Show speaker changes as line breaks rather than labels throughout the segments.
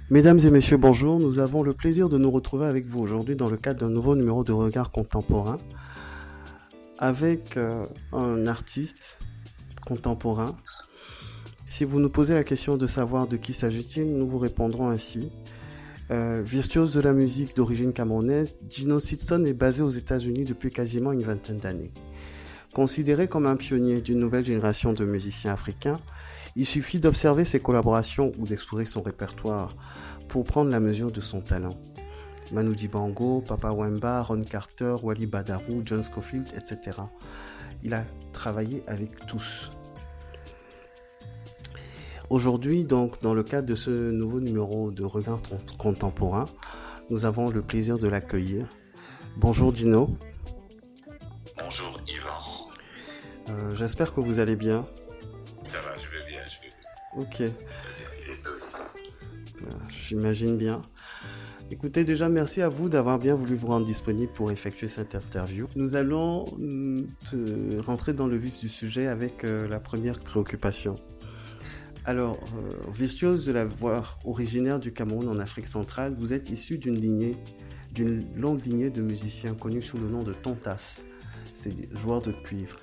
Mesdames et messieurs, bonjour. Nous avons le plaisir de nous retrouver avec vous aujourd'hui dans le cadre d'un nouveau numéro de Regard contemporain avec un artiste contemporain. Si vous nous posez la question de savoir de qui s'agit-il, nous vous répondrons ainsi. Virtuose de la musique d'origine camerounaise, Gino Sitson est basé aux États-Unis depuis quasiment une vingtaine d'années. Considéré comme un pionnier d'une nouvelle génération de musiciens africains, il suffit d'observer ses collaborations ou d'explorer son répertoire pour prendre la mesure de son talent. Manu Dibango, Papa Wemba, Ron Carter, Wally Badarou, John Scofield, etc. Il a travaillé avec tous. Aujourd'hui, donc, dans le cadre de ce nouveau numéro de Regard contemporain, nous avons le plaisir de l'accueillir. Bonjour Dino.
Bonjour Yvan.
J'espère que vous allez bien.
Ça va, je vais bien.
Ok.
Et toi aussi.
J'imagine bien. Écoutez, déjà, merci à vous d'avoir bien voulu vous rendre disponible pour effectuer cette interview. Nous allons rentrer dans le vif du sujet avec la première préoccupation. Alors, virtuose de la voix originaire du Cameroun en Afrique centrale, vous êtes issu d'une longue lignée de musiciens connus sous le nom de Tontas, ces joueurs de cuivre.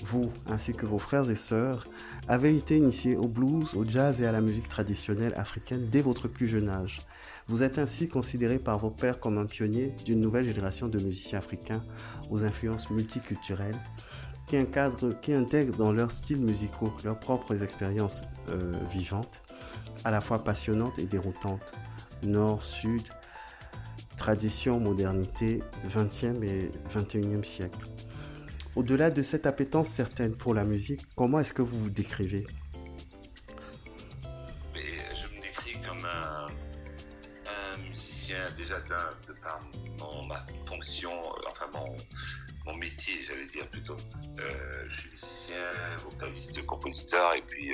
Vous, ainsi que vos frères et sœurs, avez été initiés au blues, au jazz et à la musique traditionnelle africaine dès votre plus jeune âge. Vous êtes ainsi considéré par vos pairs comme un pionnier d'une nouvelle génération de musiciens africains aux influences multiculturelles qui intègrent dans leurs styles musicaux leurs propres expériences vivantes, à la fois passionnantes et déroutantes. Nord, Sud, tradition, modernité, 20e et 21e siècle. Au-delà de cette appétence certaine pour la musique, comment est-ce que vous vous décrivez ?
Je me décris comme un musicien déjà de par ma fonction, mon métier, j'allais dire plutôt. Je suis musicien, vocaliste, compositeur et puis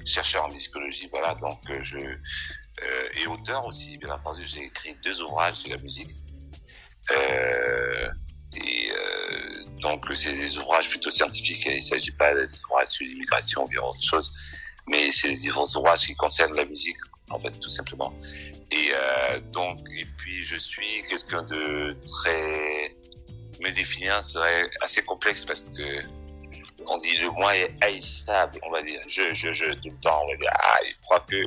chercheur en musicologie, voilà. Donc et auteur aussi, bien entendu. J'ai écrit 2 ouvrages sur la musique. Donc c'est des ouvrages plutôt scientifiques, il ne s'agit pas des ouvrages sur l'immigration ou bien autre chose, mais c'est des ouvrages qui concernent la musique, en fait, tout simplement. Et puis je suis quelqu'un de très... Me définir serait assez complexe parce que on dit le moi est haïssable, on va dire, je, tout le temps, on va dire, il croit que...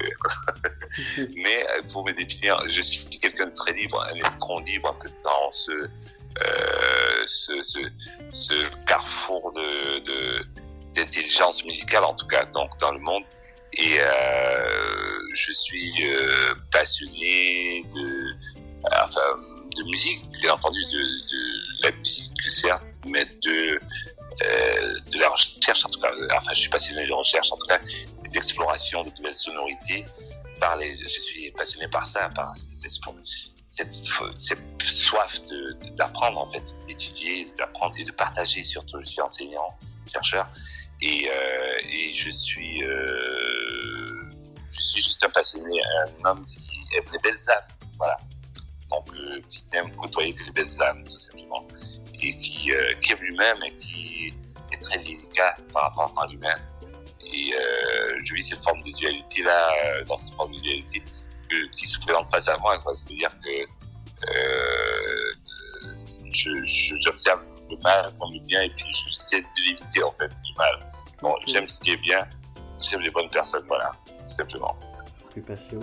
Mais pour me définir, je suis quelqu'un de très libre, un électron libre, un peu dans ce carrefour d'intelligence musicale, en tout cas, donc dans le monde. Et je suis passionné de musique, bien entendu, de la musique, certes, mais de la recherche, en tout cas. Je suis passionné de recherche, en tout cas, d'exploration de nouvelles sonorités. Je suis passionné par ça, par cette soif d'apprendre, en fait, d'étudier, d'apprendre et de partager. Surtout, je suis enseignant, chercheur, et je suis juste un passionné, un homme qui aime les belles âmes, voilà. Donc, qui aime côtoyer les belles âmes, tout simplement, et qui aime lui-même et qui est très délicat par rapport à lui-même. Et je vis cette forme de dualité-là, dans cette forme de dualité qui se présente face à moi, quoi. C'est-à-dire que j'observe le mal comme le bien et puis j'essaie de l'éviter, en fait, du mal. Bon, j'aime ce qui est bien, j'aime les bonnes personnes, voilà, simplement.
Occupation.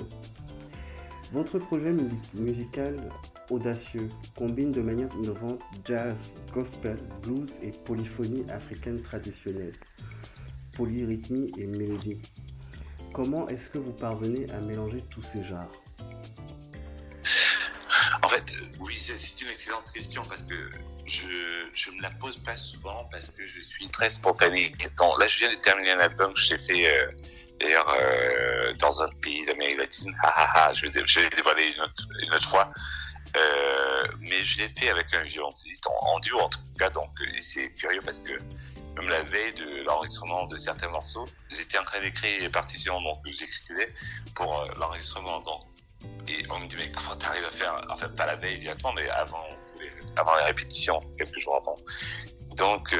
Votre projet musical audacieux combine de manière innovante jazz, gospel, blues et polyphonie africaine traditionnelle, polyrythmie et mélodie. Comment est-ce que vous parvenez à mélanger tous ces genres ?
En fait, oui, c'est une excellente question parce que je me la pose pas souvent parce que je suis très spontané. Donc, là, je viens de terminer un album que j'ai fait d'ailleurs dans un pays d'Amérique latine. Je vais dévoiler une autre fois. Mais je l'ai fait avec un violoncelliste en duo en tout cas. Donc, et c'est curieux parce que même la veille de l'enregistrement de certains morceaux, j'étais en train d'écrire les partitions, donc j'écrivais pour l'enregistrement. Donc, et on me dit, mais comment t'arrives à faire, enfin pas la veille directement, mais avant les répétitions, quelques jours avant. Donc,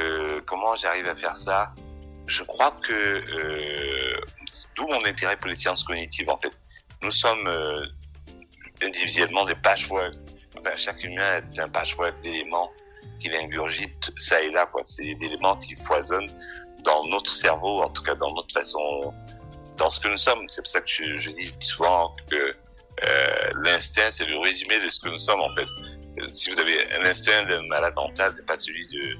comment j'arrive à faire ça ? Je crois que, d'où mon intérêt pour les sciences cognitives, en fait. nous sommes individuellement des patchwork. Enfin, chaque humain est un patchwork d'éléments qu'il ingurgite ça et là, quoi. C'est des éléments qui foisonnent dans notre cerveau, en tout cas dans notre façon, dans ce que nous sommes. C'est pour ça que je dis souvent que l'instinct, c'est le résumé de ce que nous sommes, en fait. Si vous avez un instinct de malade mental, c'est pas celui de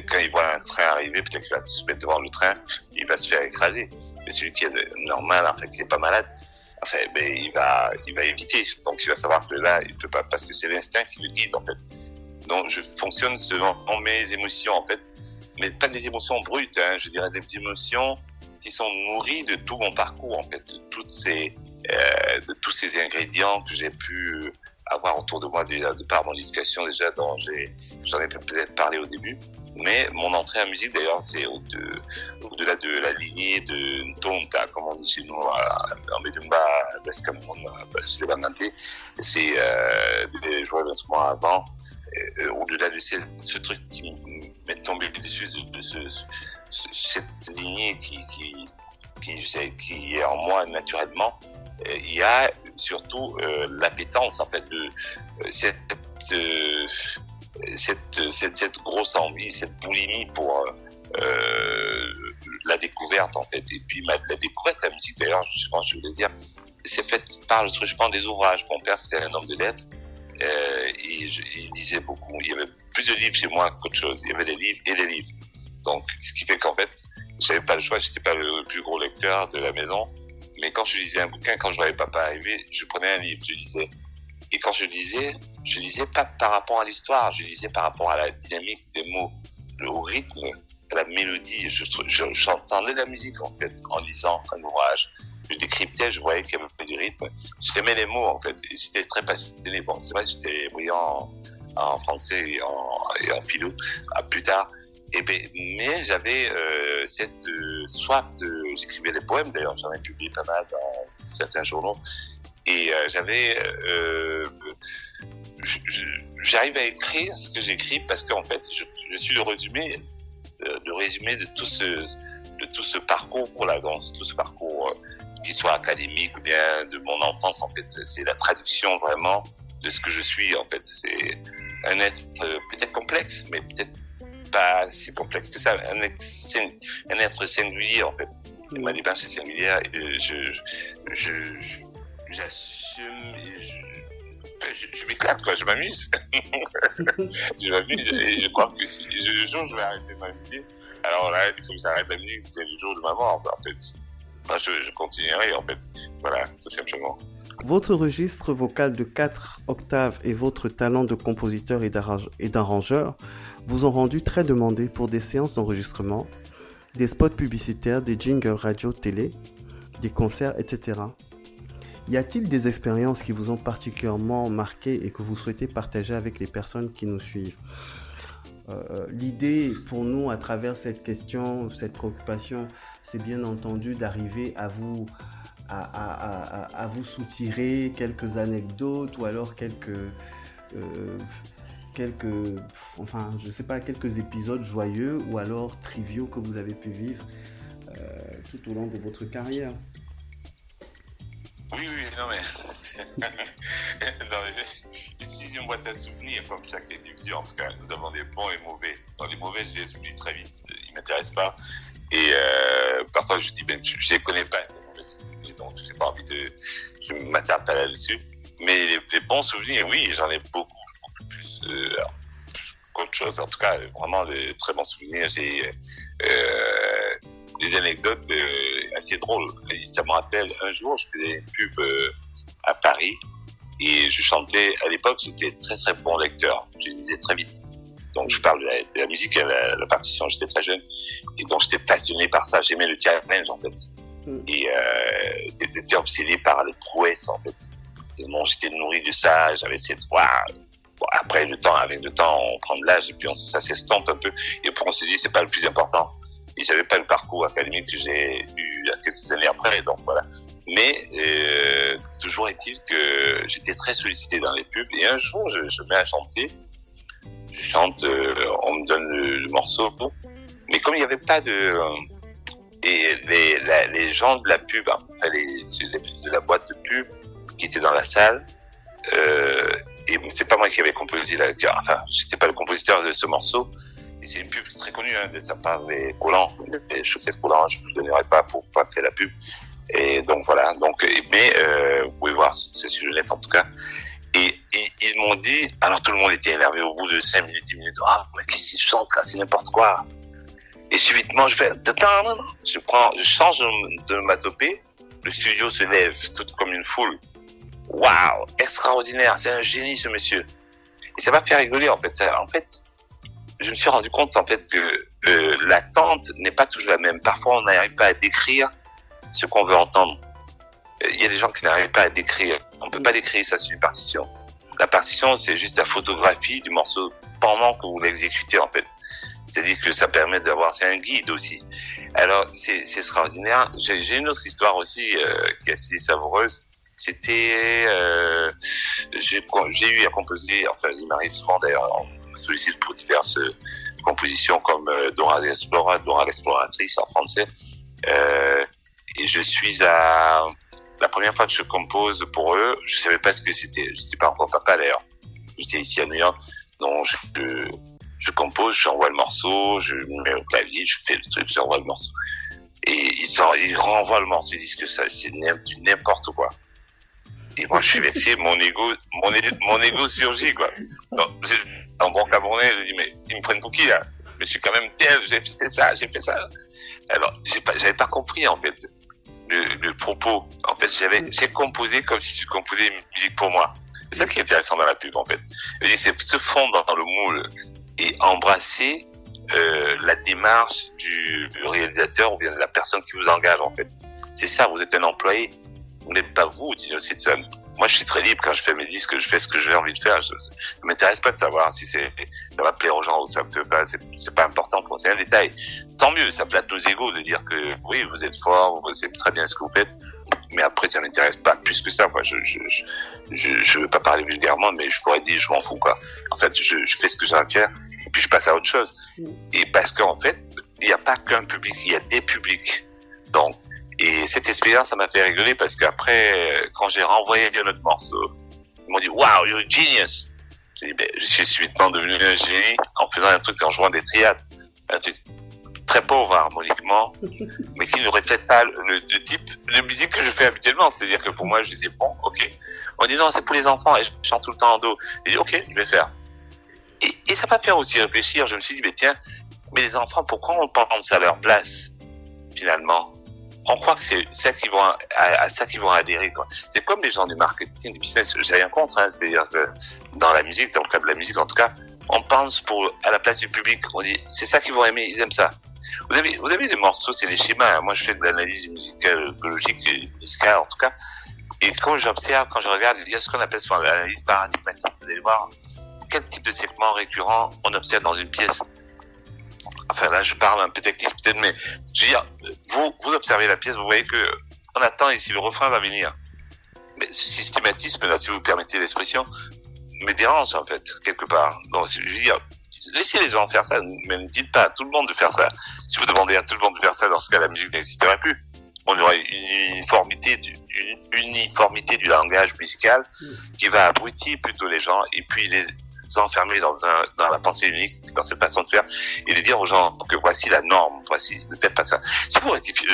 quand il voit un train arriver, peut-être qu'il va se mettre devant le train, il va se faire écraser. Mais celui qui est normal, en fait, qui est pas malade, enfin, ben, il va éviter. Donc, il va savoir que là, il peut pas, parce que c'est l'instinct qui le guide, en fait. Donc, je fonctionne selon mes émotions, en fait. Mais pas des émotions brutes, hein. Je dirais des émotions qui sont nourries de tout mon parcours, en fait, de tous ces ingrédients que j'ai pu avoir autour de moi déjà, de par mon éducation déjà, dont j'en ai peut-être parlé au début. Mais mon entrée en musique, d'ailleurs, c'est au-delà de la lignée de Ntonta, comme on dit chez nous, en Medumba, d'Escameroun, chez les Bananté. C'est des joueurs d'instruments avant. Au-delà de ce truc qui m'est tombé dessus, de cette lignée qui est en moi naturellement, il y a surtout l'appétence, en fait, de cette grosse envie, cette boulimie pour la découverte, en fait. Et puis la découverte de la musique, d'ailleurs, je voulais dire, c'est fait par le truchement des ouvrages. Mon père, c'était un homme de lettres, et il lisait beaucoup. Il y avait plus de livres chez moi qu'autre chose. Il y avait des livres et des livres. Donc, ce qui fait qu'en fait, j'avais pas le choix, j'étais pas le plus gros lecteur de la maison. Mais quand je lisais un bouquin, quand je voyais papa arriver, je prenais un livre, je lisais. Et quand je lisais pas par rapport à l'histoire, je lisais par rapport à la dynamique des mots, au rythme, à la mélodie. J'entendais la musique, en fait, en lisant un ouvrage. Je décryptais, je voyais qu'il y avait du rythme. J'aimais les mots, en fait, et j'étais très passionné. Bon, c'est vrai que j'étais brillant en français et en philo, plus tard. Mais j'avais cette soif j'écrivais des poèmes, d'ailleurs, j'en ai publié pas mal dans certains journaux. Et j'arrive à écrire ce que j'écris parce qu'en fait, je suis le résumé de tout ce parcours pour la danse, tout ce parcours qu'il soit académique ou bien de mon enfance, en fait. C'est la traduction vraiment de ce que je suis, en fait. C'est un être peut-être complexe, mais peut-être pas si complexe que ça. Un être singulier, en fait. Ma démarche est singulière et j'assume et je m'éclate, quoi, je m'amuse. Je m'amuse et je crois que si le jour où je vais arrêter de m'amuser, alors là, il faut que j'arrête la musique, c'est le jour de ma mort, en fait. Moi, je continuerai, en fait. Voilà, tout simplement.
Votre registre vocal de 4 octaves et votre talent de compositeur et d'arrangeur vous ont rendu très demandé pour des séances d'enregistrement, des spots publicitaires, des jingles radio, télé, des concerts, etc. Y a-t-il des expériences qui vous ont particulièrement marqué et que vous souhaitez partager avec les personnes qui nous suivent ? L'idée pour nous, à travers cette question, cette préoccupation, c'est bien entendu d'arriver à vous soutirer quelques anecdotes ou alors quelques épisodes joyeux ou alors triviaux que vous avez pu vivre tout au long de votre carrière.
Oui, non mais je suis une boîte à souvenirs comme chaque individu. En tout cas, nous avons des bons et mauvais. Dans les mauvais, je les oublie très vite. Ils m'intéressent pas. Et parfois, je dis je les connais pas ces mauvais souvenirs, donc j'ai pas envie je m'attarde pas là-dessus. Mais les bons souvenirs, oui, j'en ai beaucoup plus qu'autre chose. En tout cas, vraiment de très bons souvenirs. J'ai des anecdotes assez drôles. Ça me rappelle, un jour, je faisais une pub à Paris et je chantais. À l'époque, j'étais très très bon lecteur. Je lisais très vite. Donc, je parle de la musique et la partition. J'étais très jeune et donc j'étais passionné par ça. J'aimais le challenge, en fait. Et j'étais obsédé par les prouesses, en fait. Tellement j'étais nourri de ça. J'avais cette voix. Bon, après, avec le temps, on prend de l'âge et puis ça s'estompe un peu. Et puis on se dit, c'est pas le plus important. Et j'avais pas le parcours académique que j'ai eu quelques années après, donc voilà. Mais toujours est-il que j'étais très sollicité dans les pubs. Et un jour, je mets à chanter. Je chante, on me donne le morceau. Mais comme il n'y avait pas de Et les gens de la pub, enfin, de la boîte de pub qui étaient dans la salle, et c'est pas moi qui avais composé enfin, j'étais pas le compositeur de ce morceau. Et c'est une pub très connue, de sa part des collants, des chaussettes collants, je vous le donnerai pas pour pas faire la pub. Et donc voilà, mais vous pouvez voir, c'est sur le net en tout cas. Et ils m'ont dit, alors tout le monde était énervé au bout de 5 minutes, 10 minutes, mais qu'est-ce qu'ils chantent là, c'est n'importe quoi. Et subitement, je fais, je change de matopée, le studio se lève, tout comme une foule. Waouh, extraordinaire, c'est un génie ce monsieur. Et ça m'a fait rigoler en fait. Je me suis rendu compte en fait que l'attente n'est pas toujours la même. Parfois, on n'arrive pas à décrire ce qu'on veut entendre. Il y a des gens qui n'arrivent pas à décrire. On peut pas décrire ça sur une partition. La partition, c'est juste la photographie du morceau pendant que vous l'exécutez en fait. C'est-à-dire que ça permet c'est un guide aussi. Alors, c'est extraordinaire. J'ai une autre histoire aussi qui est assez savoureuse. C'était, j'ai eu à composer, enfin, il m'arrive souvent d'ailleurs, on me sollicite pour diverses compositions comme Dora l'exploratrice en français. Et je suis la première fois que je compose pour eux, je savais pas ce que c'était. Je sais pas encore papa d'ailleurs. J'étais ici à New York, donc je compose, j'envoie le morceau, je mets au clavier, je fais le truc, j'envoie le morceau. Et ils renvoient le morceau, ils disent que ça, c'est n'importe quoi. Et moi, je suis vexé, mon ego surgit, quoi. Donc, en bon camerounais, je dis, mais ils me prennent pour qui, là? Je suis quand même tel, j'ai fait ça. Alors, j'avais pas compris, en fait, le propos. En fait, j'ai composé comme si je composais une musique pour moi. C'est ça qui est intéressant dans la pub, en fait. C'est se fondre dans le moule et embrasser la démarche du réalisateur ou bien de la personne qui vous engage, en fait. C'est ça, vous êtes un employé. Vous n'êtes pas vous, Dino Simpson. Moi, je suis très libre quand je fais mes disques, je fais ce que j'ai envie de faire. Ça m'intéresse pas de savoir si ça va plaire aux gens ou ça me plaît pas. C'est pas important pour moi, c'est un détail. Tant mieux, ça flatte nos égos de dire que oui, vous êtes fort, vous savez très bien ce que vous faites. Mais après, ça m'intéresse pas plus que ça, quoi. Je veux pas parler vulgairement, mais je pourrais dire, je m'en fous, quoi. En fait, je fais ce que j'ai à faire et puis je passe à autre chose. Et parce qu'en fait, il n'y a pas qu'un public, il y a des publics. Donc, et cette expérience, ça m'a fait rigoler parce qu'après, quand j'ai renvoyé notre morceau, ils m'ont dit, wow, you're a genius. J'ai dit, je suis subitement devenu un génie en faisant un truc en jouant des triades. Un truc très pauvre harmoniquement, mais qui ne reflète pas le type de musique que je fais habituellement. C'est-à-dire que pour moi, je disais, bon, ok. On dit, non, c'est pour les enfants et je chante tout le temps en dos. J'ai dit, ok, je vais faire. Et ça m'a fait aussi réfléchir. Je me suis dit, mais tiens, mais les enfants, pourquoi on pense à leur place, finalement? On croit que c'est ça qui vont à ça qu'ils vont adhérer, quoi. C'est comme les gens du marketing, du business. J'ai rien contre, hein. C'est-à-dire que dans la musique, dans le cas de la musique, en tout cas, on pense à la place du public. On dit, c'est ça qu'ils vont aimer, ils aiment ça. Vous avez des morceaux, c'est des schémas. Moi, je fais de l'analyse musicale, biologique et musicale, en tout cas. Et quand j'observe, quand je regarde, il y a ce qu'on appelle souvent l'analyse paradigmatique. Vous allez voir quel type de segment récurrent on observe dans une pièce. Enfin là, je parle un peu technique peut-être, mais je veux dire, vous observez la pièce, vous voyez que on attend ici, le refrain va venir. Mais ce systématisme, là, si vous permettez l'expression, me dérange en fait, quelque part. Donc, je veux dire, laissez les gens faire ça, mais ne dites pas à tout le monde de faire ça. Si vous demandez à tout le monde de faire ça, dans ce cas, la musique n'existerait plus. On aurait une uniformité du langage musical qui va abrutir plutôt les gens et puis les enfermer dans la pensée unique, dans cette façon de faire, et de dire aux gens que voici la norme, ne faites pas ça. Si vous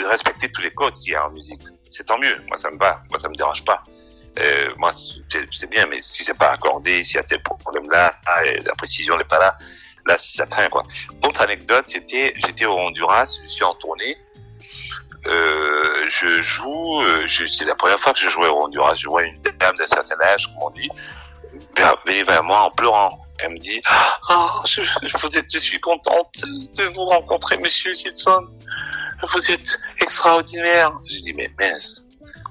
respectez tous les codes qu'il y a en musique, c'est tant mieux. Moi, ça me va. Moi, ça me dérange pas. Moi, c'est bien, mais si c'est pas accordé, s'il y a tel problème-là, la précision n'est pas là, ça craint, quoi. Autre anecdote, j'étais au Honduras, je suis en tournée, c'est la première fois que je jouais au Honduras, je vois une dame d'un certain âge, comme on dit, venez vers moi en pleurant. Elle me dit, je suis contente de vous rencontrer, monsieur Simpson. Vous êtes extraordinaire. J'ai dit, mais mince.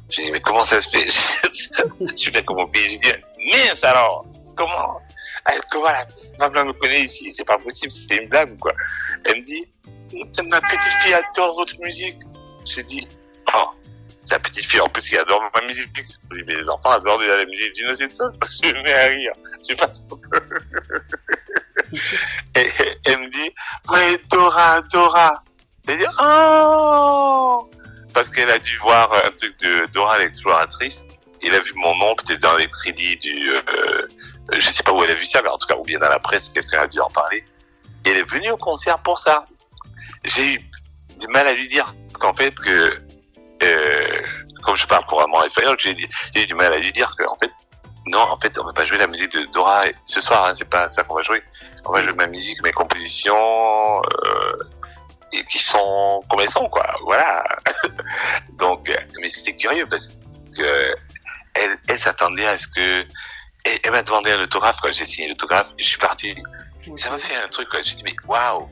J'ai dit, mais comment ça se fait? Je fais comme au pays. J'ai dit, mince alors. Comment la femme me connaît ici? C'est pas possible, c'était une blague ou quoi? Elle me dit, ma petite fille adore votre musique. J'ai dit, c'est la petite fille en plus qui adore ma musique. Je dis, mais les enfants adorent déjà la musique d'Dino Simpson. Je me mets à rire. Je sais pas ce et elle me dit, ouais, Dora. Elle dit oh, parce qu'elle a dû voir un truc de Dora l'exploratrice. Elle a vu mon nom peut-être dans les crédits je sais pas où elle a vu ça, mais en tout cas ou bien dans la presse, quelqu'un a dû en parler. Et elle est venue au concert pour ça. J'ai eu du mal à lui dire qu'en fait comme je parle couramment espagnol, j'ai eu du mal à lui dire qu'en fait non, en fait, on va pas jouer la musique de Dora ce soir, hein, c'est pas ça qu'on va jouer. On va jouer ma musique, mes compositions, et qui sont comme elles sont, quoi. Voilà. Donc, mais c'était curieux parce que elle s'attendait à ce que, elle m'a demandé un autographe, quoi. J'ai signé l'autographe et je suis parti. Ça m'a fait un truc, quoi. J'ai dit, mais waouh!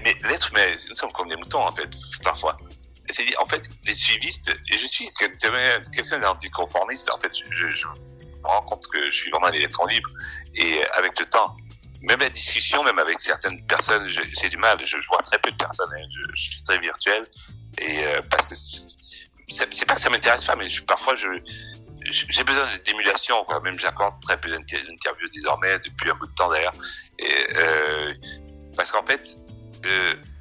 Mais l'être humain, nous sommes comme des moutons, en fait, parfois. C'est-à-dire, en fait, les suivistes, et je suis quelqu'un d'anticonformiste, en fait, je me rends compte que je suis vraiment un électron libre, et avec le temps, même la discussion, même avec certaines personnes, j'ai du mal, je vois très peu de personnes, hein, je suis très virtuel, et parce que c'est pas que ça m'intéresse pas, mais parfois j'ai besoin d'émulation, quoi. Même j'accorde très peu d'interviews désormais, depuis un bout de temps d'ailleurs, et parce qu'en fait,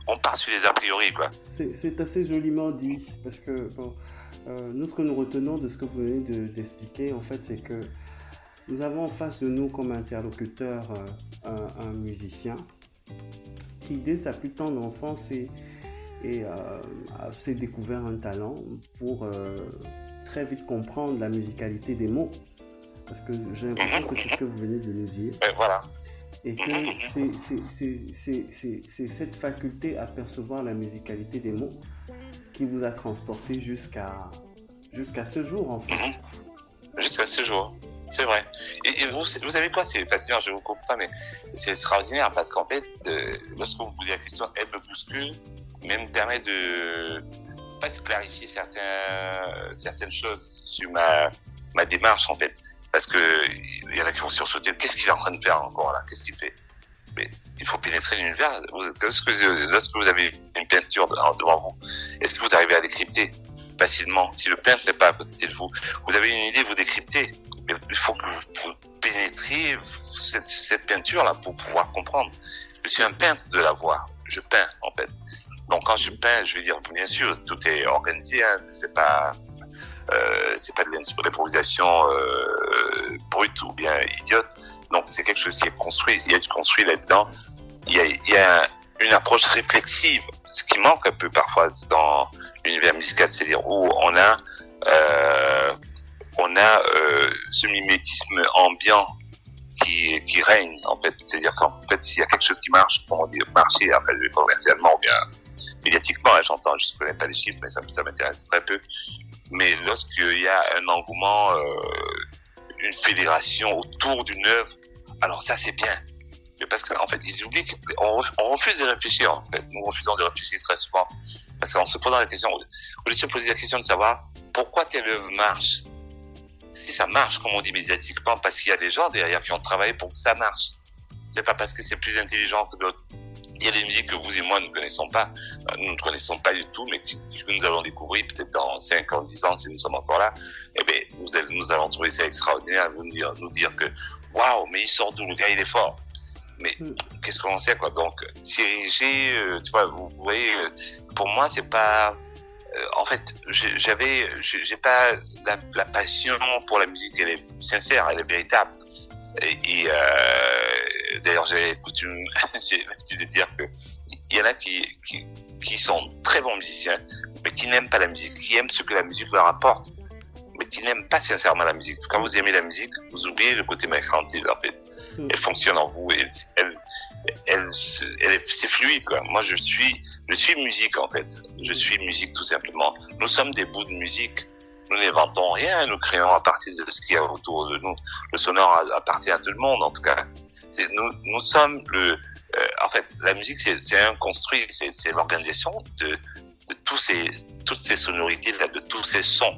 on part sur les a priori, quoi.
C'est assez joliment dit, parce que bon, nous, ce que nous retenons de ce que vous venez d'expliquer, en fait, c'est que nous avons en face de nous comme interlocuteur un musicien qui, dès sa plus tendre enfance, s'est découvert un talent pour très vite comprendre la musicalité des mots, parce que j'ai l'impression que c'est ce que vous venez de nous dire.
Voilà.
Et que c'est cette faculté à percevoir la musicalité des mots qui vous a transporté jusqu'à ce jour, en fait.
Jusqu'à ce jour, c'est vrai. Et vous savez quoi, c'est fascinant, je ne vous coupe pas, mais c'est extraordinaire parce qu'en fait, lorsque vous posez la question, elle me bouscule, mais elle me permet de clarifier certaines choses sur ma démarche, en fait. Parce que il y en a qui vont sursauter. Qu'est-ce qu'il est en train de faire encore là? Qu'est-ce qu'il fait? Mais il faut pénétrer l'univers. Lorsque vous avez une peinture devant vous, est-ce que vous arrivez à décrypter facilement? Si le peintre n'est pas à côté de vous, vous avez une idée, vous décryptez. Mais il faut que vous pénétriez cette peinture-là pour pouvoir comprendre. Je suis un peintre de la voix. Je peins, en fait. Donc quand je peins, je vais dire, bien sûr, tout est organisé. Hein, c'est pas de l'improvisation brute ou bien idiote. Donc c'est quelque chose qui est construit. Il y a du construit là-dedans. Il y a une approche réflexive, ce qui manque un peu parfois dans l'univers musical, c'est-à-dire où on a ce mimétisme ambiant qui règne en fait. C'est-à-dire qu'en fait s'il y a quelque chose qui marche, comment dire, marcher après commercialement ou bien médiatiquement, hein, j'entends, je ne connais pas les chiffres, mais ça m'intéresse très peu. Mais lorsqu'il y a un engouement, une fédération autour d'une œuvre, alors ça c'est bien. Mais parce qu'en fait, ils oublient qu'on refuse de réfléchir, en fait. Nous refusons de réfléchir très souvent. Parce qu'en se posant la question, on se pose la question de savoir pourquoi telle œuvre marche. Si ça marche, comme on dit médiatiquement, parce qu'il y a des gens derrière qui ont travaillé pour que ça marche. C'est pas parce que c'est plus intelligent que d'autres. Il y a des musiques que vous et moi ne connaissons pas. Nous ne connaissons pas du tout, mais que nous allons découvrir peut-être dans 5 ans, 10 ans, si nous sommes encore là. Eh bien, nous allons trouver ça extraordinaire, nous dire que waouh, mais il sort d'où? Le gars, il est fort. Mais qu'est-ce qu'on sait, quoi? Donc, diriger, tu vois, vous voyez, pour moi, c'est pas. En fait, j'ai pas la passion pour la musique. Elle est sincère, elle est véritable. Et d'ailleurs, j'ai l'habitude de dire que il y en a qui sont très bons musiciens, mais qui n'aiment pas la musique, qui aiment ce que la musique leur apporte, mais qui n'aiment pas sincèrement la musique. Quand vous aimez la musique, vous oubliez le côté mercantile, en fait. Elle fonctionne en vous, c'est fluide, quoi. Moi, je suis musique, en fait. Je suis musique, tout simplement. Nous sommes des bouts de musique. Nous n'inventons rien, nous créons à partir de ce qu'il y a autour de nous. Le sonore appartient à tout le monde, en tout cas. Nous sommes en fait, la musique, c'est un construit, c'est l'organisation de toutes ces sonorités-là, de tous ces sons,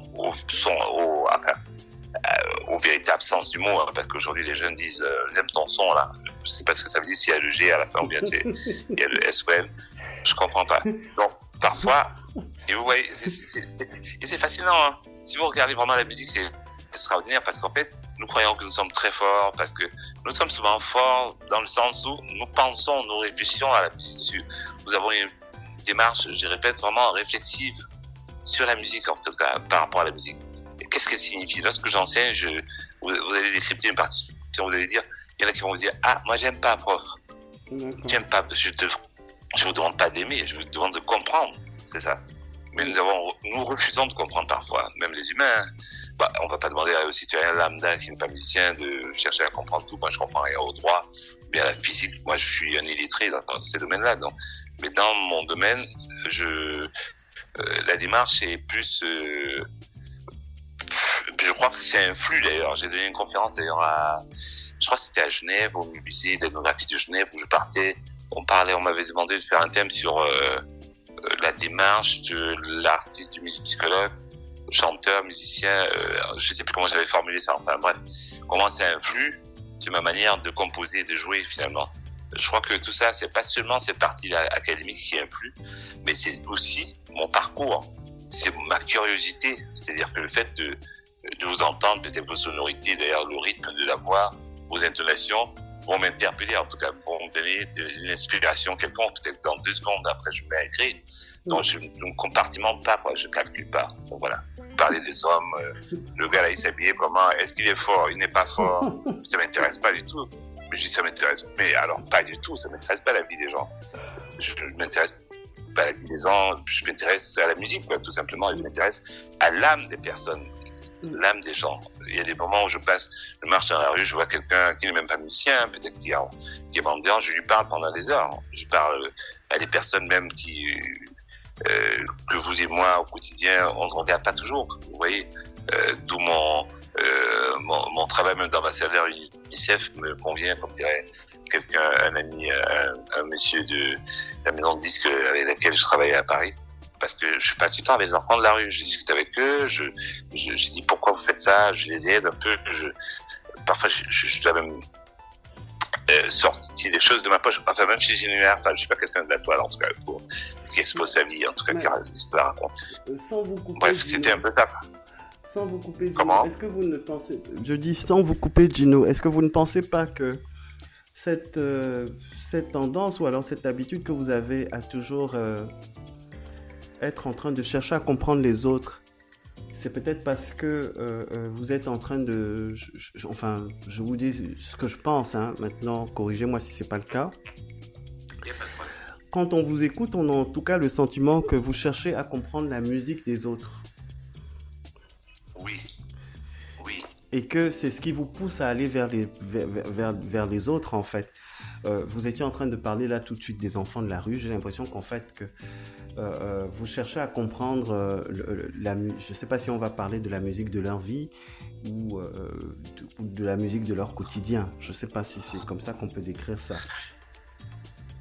au véritable sens du mot, hein, parce qu'aujourd'hui les jeunes disent j'aime ton son là, je sais pas ce que ça veut dire, s'il y a le G à la fin ou bien il y a le S ou L, je comprends pas. Donc parfois, et vous voyez, c'est fascinant, hein. Si vous regardez vraiment la musique, c'est extraordinaire parce qu'en fait, nous croyons que nous sommes très forts, parce que nous sommes souvent forts dans le sens où nous pensons, nous réfléchissons à la musique. Nous avons une démarche, je répète, vraiment réflexive sur la musique, en tout cas, par rapport à la musique. Et qu'est-ce qu'elle signifie? Lorsque j'enseigne, vous allez décrypter une partition, vous allez dire, il y en a qui vont vous dire, ah, moi j'aime pas, prof. J'aime pas, je vous demande pas d'aimer, je vous demande de comprendre, c'est ça. Mais nous refusons de comprendre parfois, même les humains. Bah, on va pas demander au citoyen lambda qui n'est pas musicien de chercher à comprendre tout. Moi, je comprends rien au droit, mais à la physique. Moi, je suis un illettré dans ces domaines-là. Donc, mais dans mon domaine, la démarche est plus. Je crois que c'est un flux d'ailleurs. J'ai donné une conférence d'ailleurs je crois que c'était à Genève, au musée d'ethnographie de Genève où je partais. On m'avait demandé de faire un thème sur la démarche de l'artiste, du musicologue, chanteur, musicien, je sais plus comment j'avais formulé ça, enfin bref, comment ça influe sur ma manière de composer et de jouer finalement. Je crois que tout ça, c'est pas seulement cette partie académique qui influe, mais c'est aussi mon parcours, c'est ma curiosité, c'est-à-dire que le fait de vous entendre, peut-être vos sonorités, d'ailleurs le rythme de la voix, vos intonations, vont m'interpeller, en tout cas, vont me donner une inspiration quelconque, peut-être dans 2 secondes après je me mets à écrire. Donc je ne compartimente pas, quoi, je calcule pas. Donc voilà. Parler des hommes, le gars là il s'habillait comment, est-ce qu'il est fort, il n'est pas fort, ça m'intéresse pas du tout. Mais je dis ça m'intéresse, mais alors pas du tout, ça m'intéresse pas la vie des gens. Je m'intéresse pas à la vie des gens, je m'intéresse à la musique, quoi, tout simplement, et je m'intéresse à l'âme des personnes. L'âme des gens. Il y a des moments où je marche dans la rue, je vois quelqu'un qui n'est même pas musicien, peut-être qui est mendiant, je lui parle pendant des heures. Je parle à des personnes même que vous et moi au quotidien, on ne regarde pas toujours. Vous voyez, d'où mon travail même d'ambassadeur UNICEF me convient, comme dirait quelqu'un, un ami, un monsieur de la maison de disques avec laquelle je travaillais à Paris. Parce que je passe du temps avec les enfants de la rue, je discute avec eux, je dis pourquoi vous faites ça, je les aide un peu, parfois je dois même sortir des choses de ma poche, enfin même si j'ai une mère, je suis pas quelqu'un de la toile en tout cas, qui expose sa vie, en tout cas qui la raconte.
Sans vous couper,
bref, c'était un peu ça.
Sans vous couper, Gino,
comment?
Est-ce que vous ne pensez, je dis sans vous couper, Gino, est-ce que vous ne pensez pas que cette tendance ou alors cette habitude que vous avez à toujours être en train de chercher à comprendre les autres, c'est peut-être parce que vous êtes en train de... je vous dis ce que je pense, hein. Maintenant, corrigez-moi si c'est pas le cas. Quand on vous écoute, on a en tout cas le sentiment que vous cherchez à comprendre la musique des autres.
Oui.
Et que c'est ce qui vous pousse à aller vers les autres, en fait. Vous étiez en train de parler là tout de suite des enfants de la rue. J'ai l'impression qu'en fait, que vous cherchez à comprendre je ne sais pas si on va parler de la musique de leur vie ou de la musique de leur quotidien. Je ne sais pas si c'est comme ça qu'on peut décrire ça.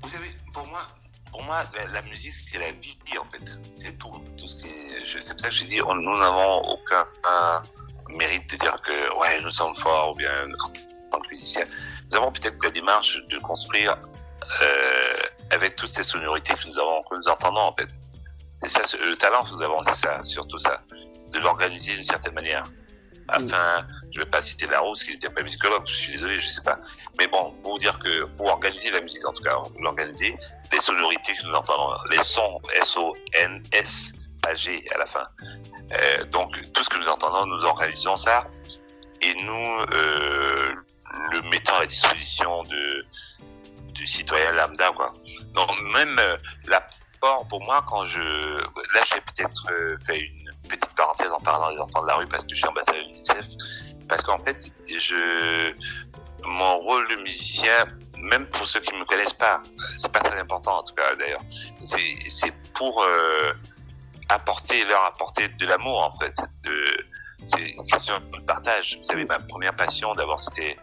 Vous savez, pour moi, la musique, c'est la vie, en fait. C'est tout ce qui est... C'est pour ça que j'ai dit, nous n'avons aucun mérite de dire que, ouais, nous sommes forts, ou bien, en tant que musicien. Nous avons peut-être la démarche de construire avec toutes ces sonorités que nous entendons, en fait. Et ça, le talent que nous avons, c'est ça, surtout ça. De l'organiser d'une certaine manière. Afin, je ne vais pas citer Larousse, qui n'était pas musicologue, je suis désolé, je ne sais pas. Mais bon, pour vous dire que, pour organiser la musique, en tout cas, l'organiser, les sonorités que nous entendons, les sons, S-O-N-S, A-G à la fin. Donc, tout ce que nous entendons, nous organisons ça, et nous, le mettons à la disposition du citoyen lambda, quoi. Donc, même l'apport, pour moi, là, j'ai peut-être fait une petite parenthèse en parlant des enfants de la rue parce que je suis ambassadeur de l'UNICEF, parce qu'en fait, mon rôle de musicien, même pour ceux qui me connaissent pas, c'est pas très important en tout cas d'ailleurs, c'est pour leur apporter de l'amour en fait, c'est une question de partage. Vous savez, ma première passion d'abord c'était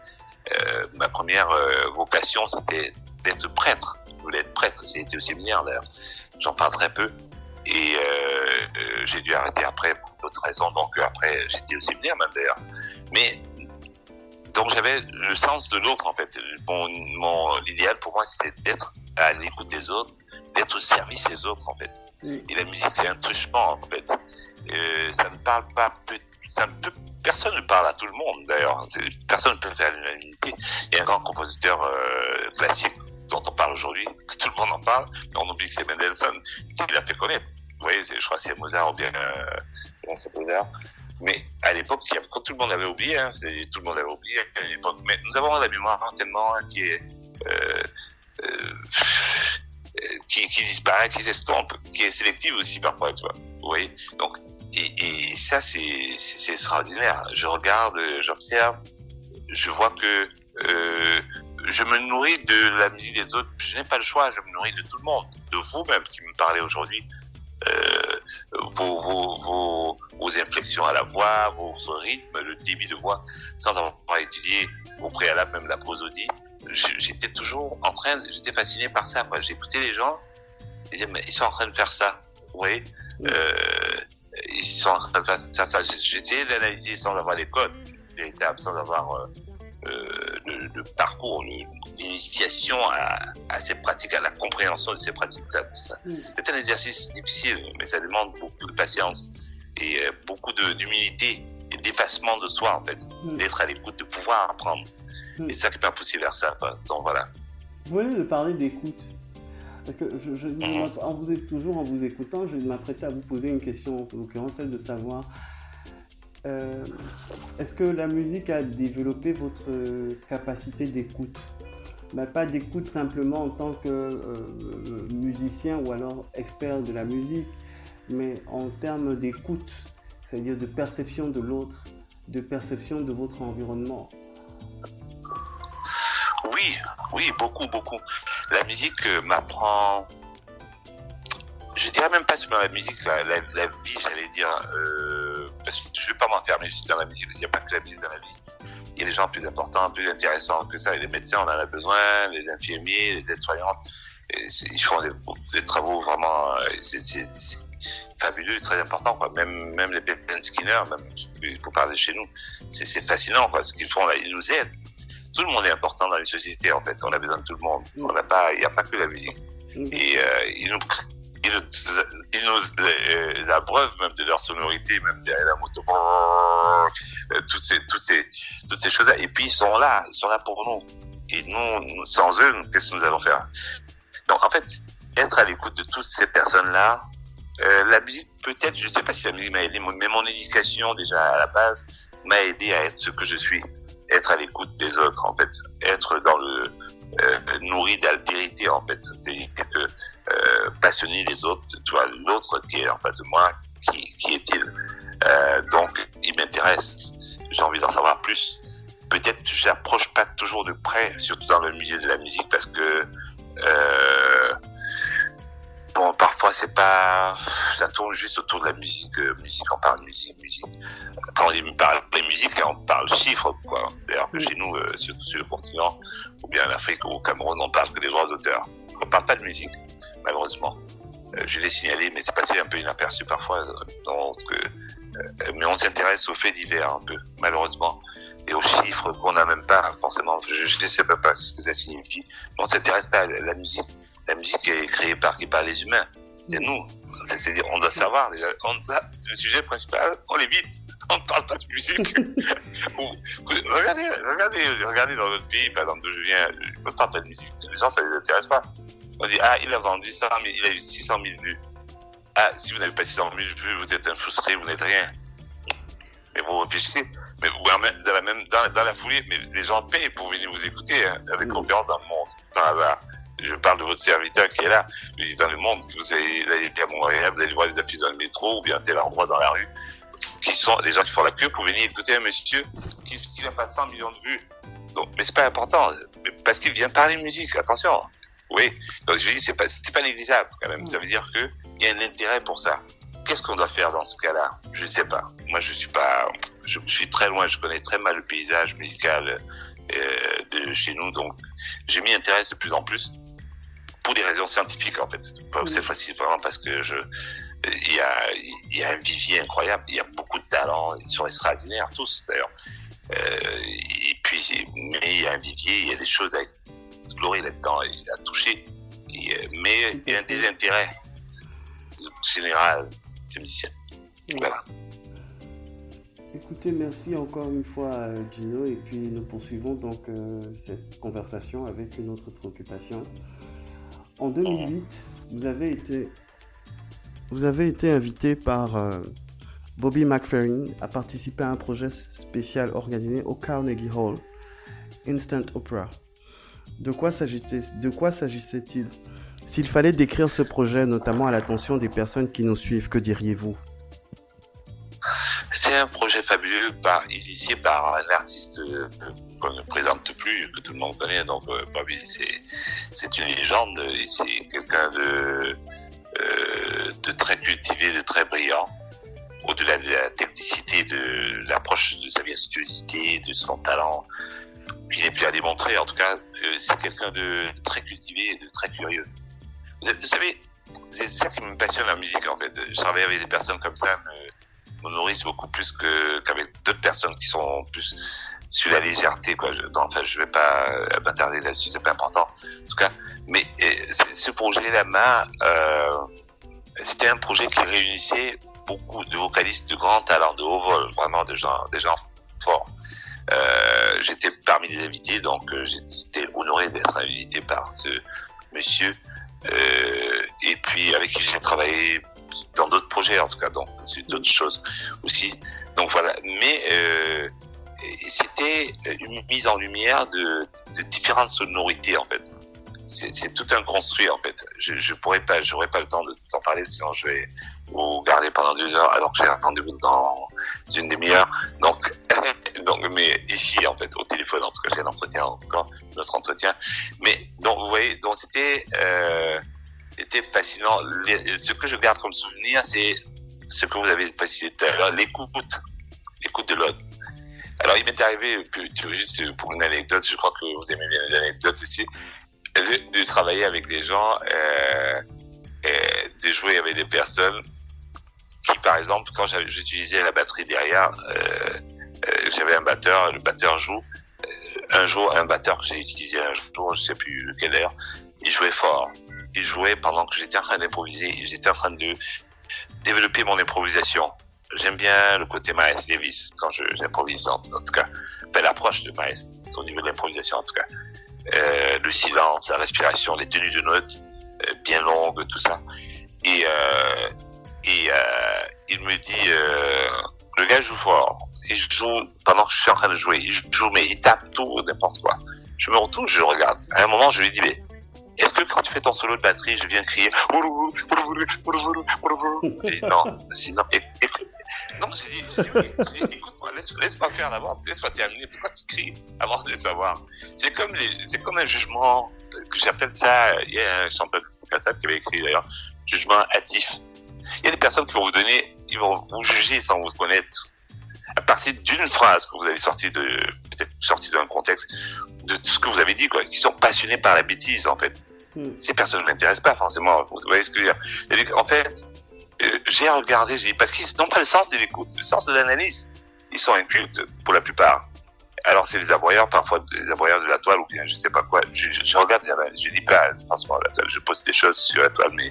ma première vocation c'était d'être prêtre. Je voulais être prêtre, j'ai été au séminaire d'ailleurs, j'en parle très peu. Et j'ai dû arrêter après pour d'autres raisons, donc après j'étais au séminaire même d'ailleurs. Mais donc j'avais le sens de l'autre en fait. L'idéal pour moi c'était d'être à l'écoute des autres, d'être au service des autres en fait. Et la musique c'est un truchement en fait. Ça ne parle pas, personne ne parle à tout le monde d'ailleurs. Personne ne peut faire l'unanimité. Il y a un grand compositeur classique dont on parle aujourd'hui, que tout le monde en parle, mais on oublie que c'est Mendelssohn qui l'a fait connaître. Vous voyez, je crois que c'est Mozart ou bien c'est Mozart. Mais à l'époque, quand tout le monde avait oublié, tout le monde avait oublié à l'époque. Mais nous avons la mémoire tellement qui est qui disparaît, qui s'estompe, qui est sélective aussi parfois, tu vois. Vous voyez. Donc et ça c'est extraordinaire. Je regarde, j'observe, je vois que je me nourris de la musique des autres. Je n'ai pas le choix. Je me nourris de tout le monde, de vous même qui me parlez aujourd'hui. Vos inflexions à la voix, votre rythme, le débit de voix, sans avoir étudié au préalable même la prosodie, j'étais toujours j'étais fasciné par ça, quoi. J'écoutais les gens et disais, mais ils sont en train de faire ça, vous voyez, ils sont en train de faire ça. J'essayais d'analyser sans avoir les codes véritables, sans avoir le parcours, l'initiation à ces pratiques, à la compréhension de ces pratiques-là, tout ça. C'est un exercice difficile, mais ça demande beaucoup de patience et beaucoup d'humilité et d'effacement de soi, en fait, d'être à l'écoute, de pouvoir apprendre. Et ça qui m'a poussé vers ça, quoi. Donc voilà.
Vous venez de parler d'écoute. Parce que en vous écoutant, je m'apprêtais à vous poser une question, en l'occurrence celle de savoir est-ce que la musique a développé votre capacité d'écoute? Pas d'écoute simplement en tant que musicien ou alors expert de la musique, mais en termes d'écoute, c'est-à-dire de perception de l'autre, de perception de votre environnement.
Oui, beaucoup. La musique m'apprend, je dirais même pas sur la musique, la vie, j'allais dire, parce que je ne vais pas m'enfermer juste dans la musique, il n'y a pas que la musique dans la vie. Il y a des gens plus importants, plus intéressants que ça. Et les médecins, on en a besoin, les infirmiers, les aides-soignantes, ils font des travaux vraiment, c'est fabuleux, très important, quoi. Même les Pepen Skinner, même pour parler chez nous, c'est fascinant, quoi. Ce qu'ils font là, ils nous aident. Tout le monde est important dans les sociétés, en fait. On a besoin de tout le monde. Il n'y a pas que la musique. Et ils nous abreuvent même de leur sonorité, même derrière la moto, toutes ces choses-là. Et puis ils sont là pour nous. Et nous, sans eux, qu'est-ce que nous allons faire? Donc en fait, être à l'écoute de toutes ces personnes-là, la musique, peut-être, je ne sais pas si la musique m'a aidé, mais mon éducation déjà à la base m'a aidé à être ce que je suis, être à l'écoute des autres, en fait, être dans le nourri d'altérité, en fait, c'est passionné des autres, tu vois, l'autre qui est en face de moi, qui est-il? Donc, il m'intéresse, j'ai envie d'en savoir plus. Peut-être que je n'approche pas toujours de près, surtout dans le milieu de la musique, parce que bon, parfois c'est pas, ça tourne juste autour de la musique, on parle de musique. Quand on dit parle de musique, on parle chiffres, quoi. D'ailleurs que chez nous, surtout sur le continent, ou bien en Afrique ou au Cameroun, on parle que des droits d'auteur. On parle pas de musique, malheureusement. Je l'ai signalé, mais c'est passé un peu inaperçu parfois. Donc, mais on s'intéresse aux faits divers un peu, malheureusement, et aux chiffres qu'on n'a même pas forcément. Je ne sais pas ce que ça signifie, mais on s'intéresse pas à la musique. La musique est créée par les humains. C'est nous. C'est-à-dire, on doit savoir déjà. Le sujet principal, on l'évite. On ne parle pas de musique. Regardez dans notre pays, par exemple, d'où je viens, on ne parle pas de musique. Les gens, ça ne les intéresse pas. On dit, il a vendu ça, mais il a eu 600 000 vues. Si vous n'avez pas 600 000 vues, vous êtes un frustré, vous n'êtes rien. Mais vous réfléchissez. Mais dans la foulée, mais les gens payent pour venir vous écouter, avec confiance dans le monde, par hasard. Je parle de votre serviteur qui est là. Je dis, dans le monde, vous allez à Montréal, vous allez voir les affiches dans le métro ou bien tel endroit dans la rue, qui sont des gens qui font la queue pour venir écouter un monsieur qui n'a pas 100 millions de vues. Donc, mais c'est pas important, parce qu'il vient parler musique, attention. Oui, donc je dis, c'est pas négligeable quand même. Ça veut dire qu'il y a un intérêt pour ça. Qu'est-ce qu'on doit faire dans ce cas-là? Je ne sais pas. Moi, je suis très loin, je connais très mal le paysage musical de chez nous, donc je m'y intéresse de plus en plus pour des raisons scientifiques, en fait. C'est facile vraiment parce que il y a un vivier incroyable, il y a beaucoup de talents, ils sont extraordinaires, tous d'ailleurs. Et puis, mais il y a un vivier, il y a des choses à explorer là-dedans, à toucher. Mais il y a un désintérêt général des musiciens. Voilà.
Écoutez, merci encore une fois, Gino, et puis nous poursuivons donc cette conversation avec une autre préoccupation. En 2008, vous avez été invité par Bobby McFerrin à participer à un projet spécial organisé au Carnegie Hall, Instant Opera. De quoi s'agissait-il? S'il fallait décrire ce projet, notamment à l'attention des personnes qui nous suivent, que diriez-vous?
C'est un projet fabuleux initié par un artiste qu'on ne présente plus, que tout le monde connaît. Donc Bobby, c'est une légende, et c'est quelqu'un de très cultivé, de très brillant. Au-delà de la technicité, de l'approche, de sa virtuosité, de son talent, il n'est plus à démontrer. En tout cas, c'est quelqu'un de très cultivé et de très curieux. Vous savez, c'est ça qui me passionne la musique, en fait. Je travaille avec des personnes comme ça, me nourrissent beaucoup plus qu'avec d'autres personnes qui sont plus sur la légèreté, quoi. Je vais pas m'attarder là-dessus, c'est pas important. En tout cas, mais ce projet-là c'était un projet qui réunissait beaucoup de vocalistes de grand talent, de haut vol, vraiment des gens forts. J'étais parmi les invités, donc j'étais honoré d'être invité par ce monsieur, et puis avec qui j'ai travaillé dans d'autres projets, en tout cas, donc sur d'autres choses aussi. Donc voilà, mais c'était une mise en lumière de différentes sonorités, en fait. C'est tout un construit, en fait. J'aurais pas le temps de t'en parler, sinon je vais vous garder pendant 2 heures, alors que j'ai un rendez-vous dans une demi-heure. Donc, mais ici, en fait, au téléphone, en tout cas, j'ai notre entretien. Mais, donc, vous voyez, donc c'était fascinant. Ce que je garde comme souvenir, c'est ce que vous avez précisé tout à l'heure, l'écoute de l'autre. Alors, il m'est arrivé, juste pour une anecdote, je crois que vous aimez bien les anecdotes aussi, de travailler avec des gens, de jouer avec des personnes qui, par exemple, quand j'utilisais la batterie derrière, j'avais un batteur, le batteur joue. Un jour, un batteur que j'ai utilisé un jour, je sais plus lequel d'ailleurs, il jouait fort. Il jouait pendant que j'étais en train d'improviser, j'étais en train de développer mon improvisation. J'aime bien le côté Miles Davis quand j'improvise, en tout cas. L'approche de Miles au niveau de l'improvisation, en tout cas. Le silence, la respiration, les tenues de notes bien longues, tout ça. Et il me dit, le gars joue fort. Il joue pendant que je suis en train de jouer. Il joue, mais il tape tout, n'importe quoi. Je me retourne, je le regarde. À un moment, je lui dis, mais est-ce que quand tu fais ton solo de batterie, je viens crier et non, sinon, écoute. Non, j'ai dit, écoute-moi, laisse-moi faire d'abord, laisse-moi terminer. Pourquoi tu cries avant de savoir? C'est comme un jugement, que j'appelle ça, il y a un chanteur de cassette qui avait écrit d'ailleurs, jugement hâtif. Il y a des personnes qui vont ils vont vous juger sans vous connaître, à partir d'une phrase que vous avez peut-être sortie d'un contexte, de tout ce que vous avez dit, quoi, qui sont passionnés par la bêtise, en fait. Ces personnes ne m'intéressent pas, forcément. Vous voyez ce que je veux dire? En fait, j'ai regardé, parce qu'ils n'ont pas le sens de l'écoute, le sens de l'analyse. Ils sont incultes, pour la plupart. Alors, c'est les aboyeurs, parfois, des aboyeurs de la toile, ou bien je sais pas quoi. Je regarde, je lis pas, franchement, la toile. Je poste des choses sur la toile, mais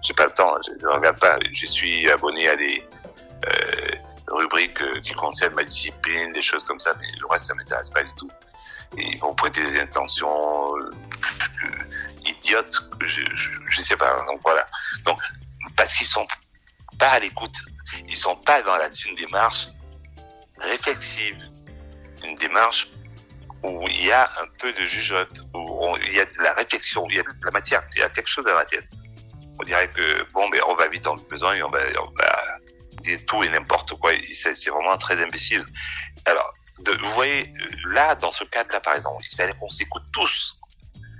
j'ai pas le temps, je regarde pas. Je suis abonné à des rubriques qui concernent ma discipline, des choses comme ça, mais le reste, ça m'intéresse pas du tout. Et ils vont prêter des intentions idiotes, je sais pas. Donc voilà. Donc, parce qu'ils sont pas à l'écoute, ils sont pas dans une démarche réflexive, une démarche où il y a un peu de jugeote, où il y a de la réflexion, il y a de la matière, il y a quelque chose dans la tête. On dirait que on va vite en besoin et on va dire tout et n'importe quoi. C'est vraiment très imbécile. Alors, vous voyez, là, dans ce cadre-là, par exemple, il fallait qu'on s'écoute tous.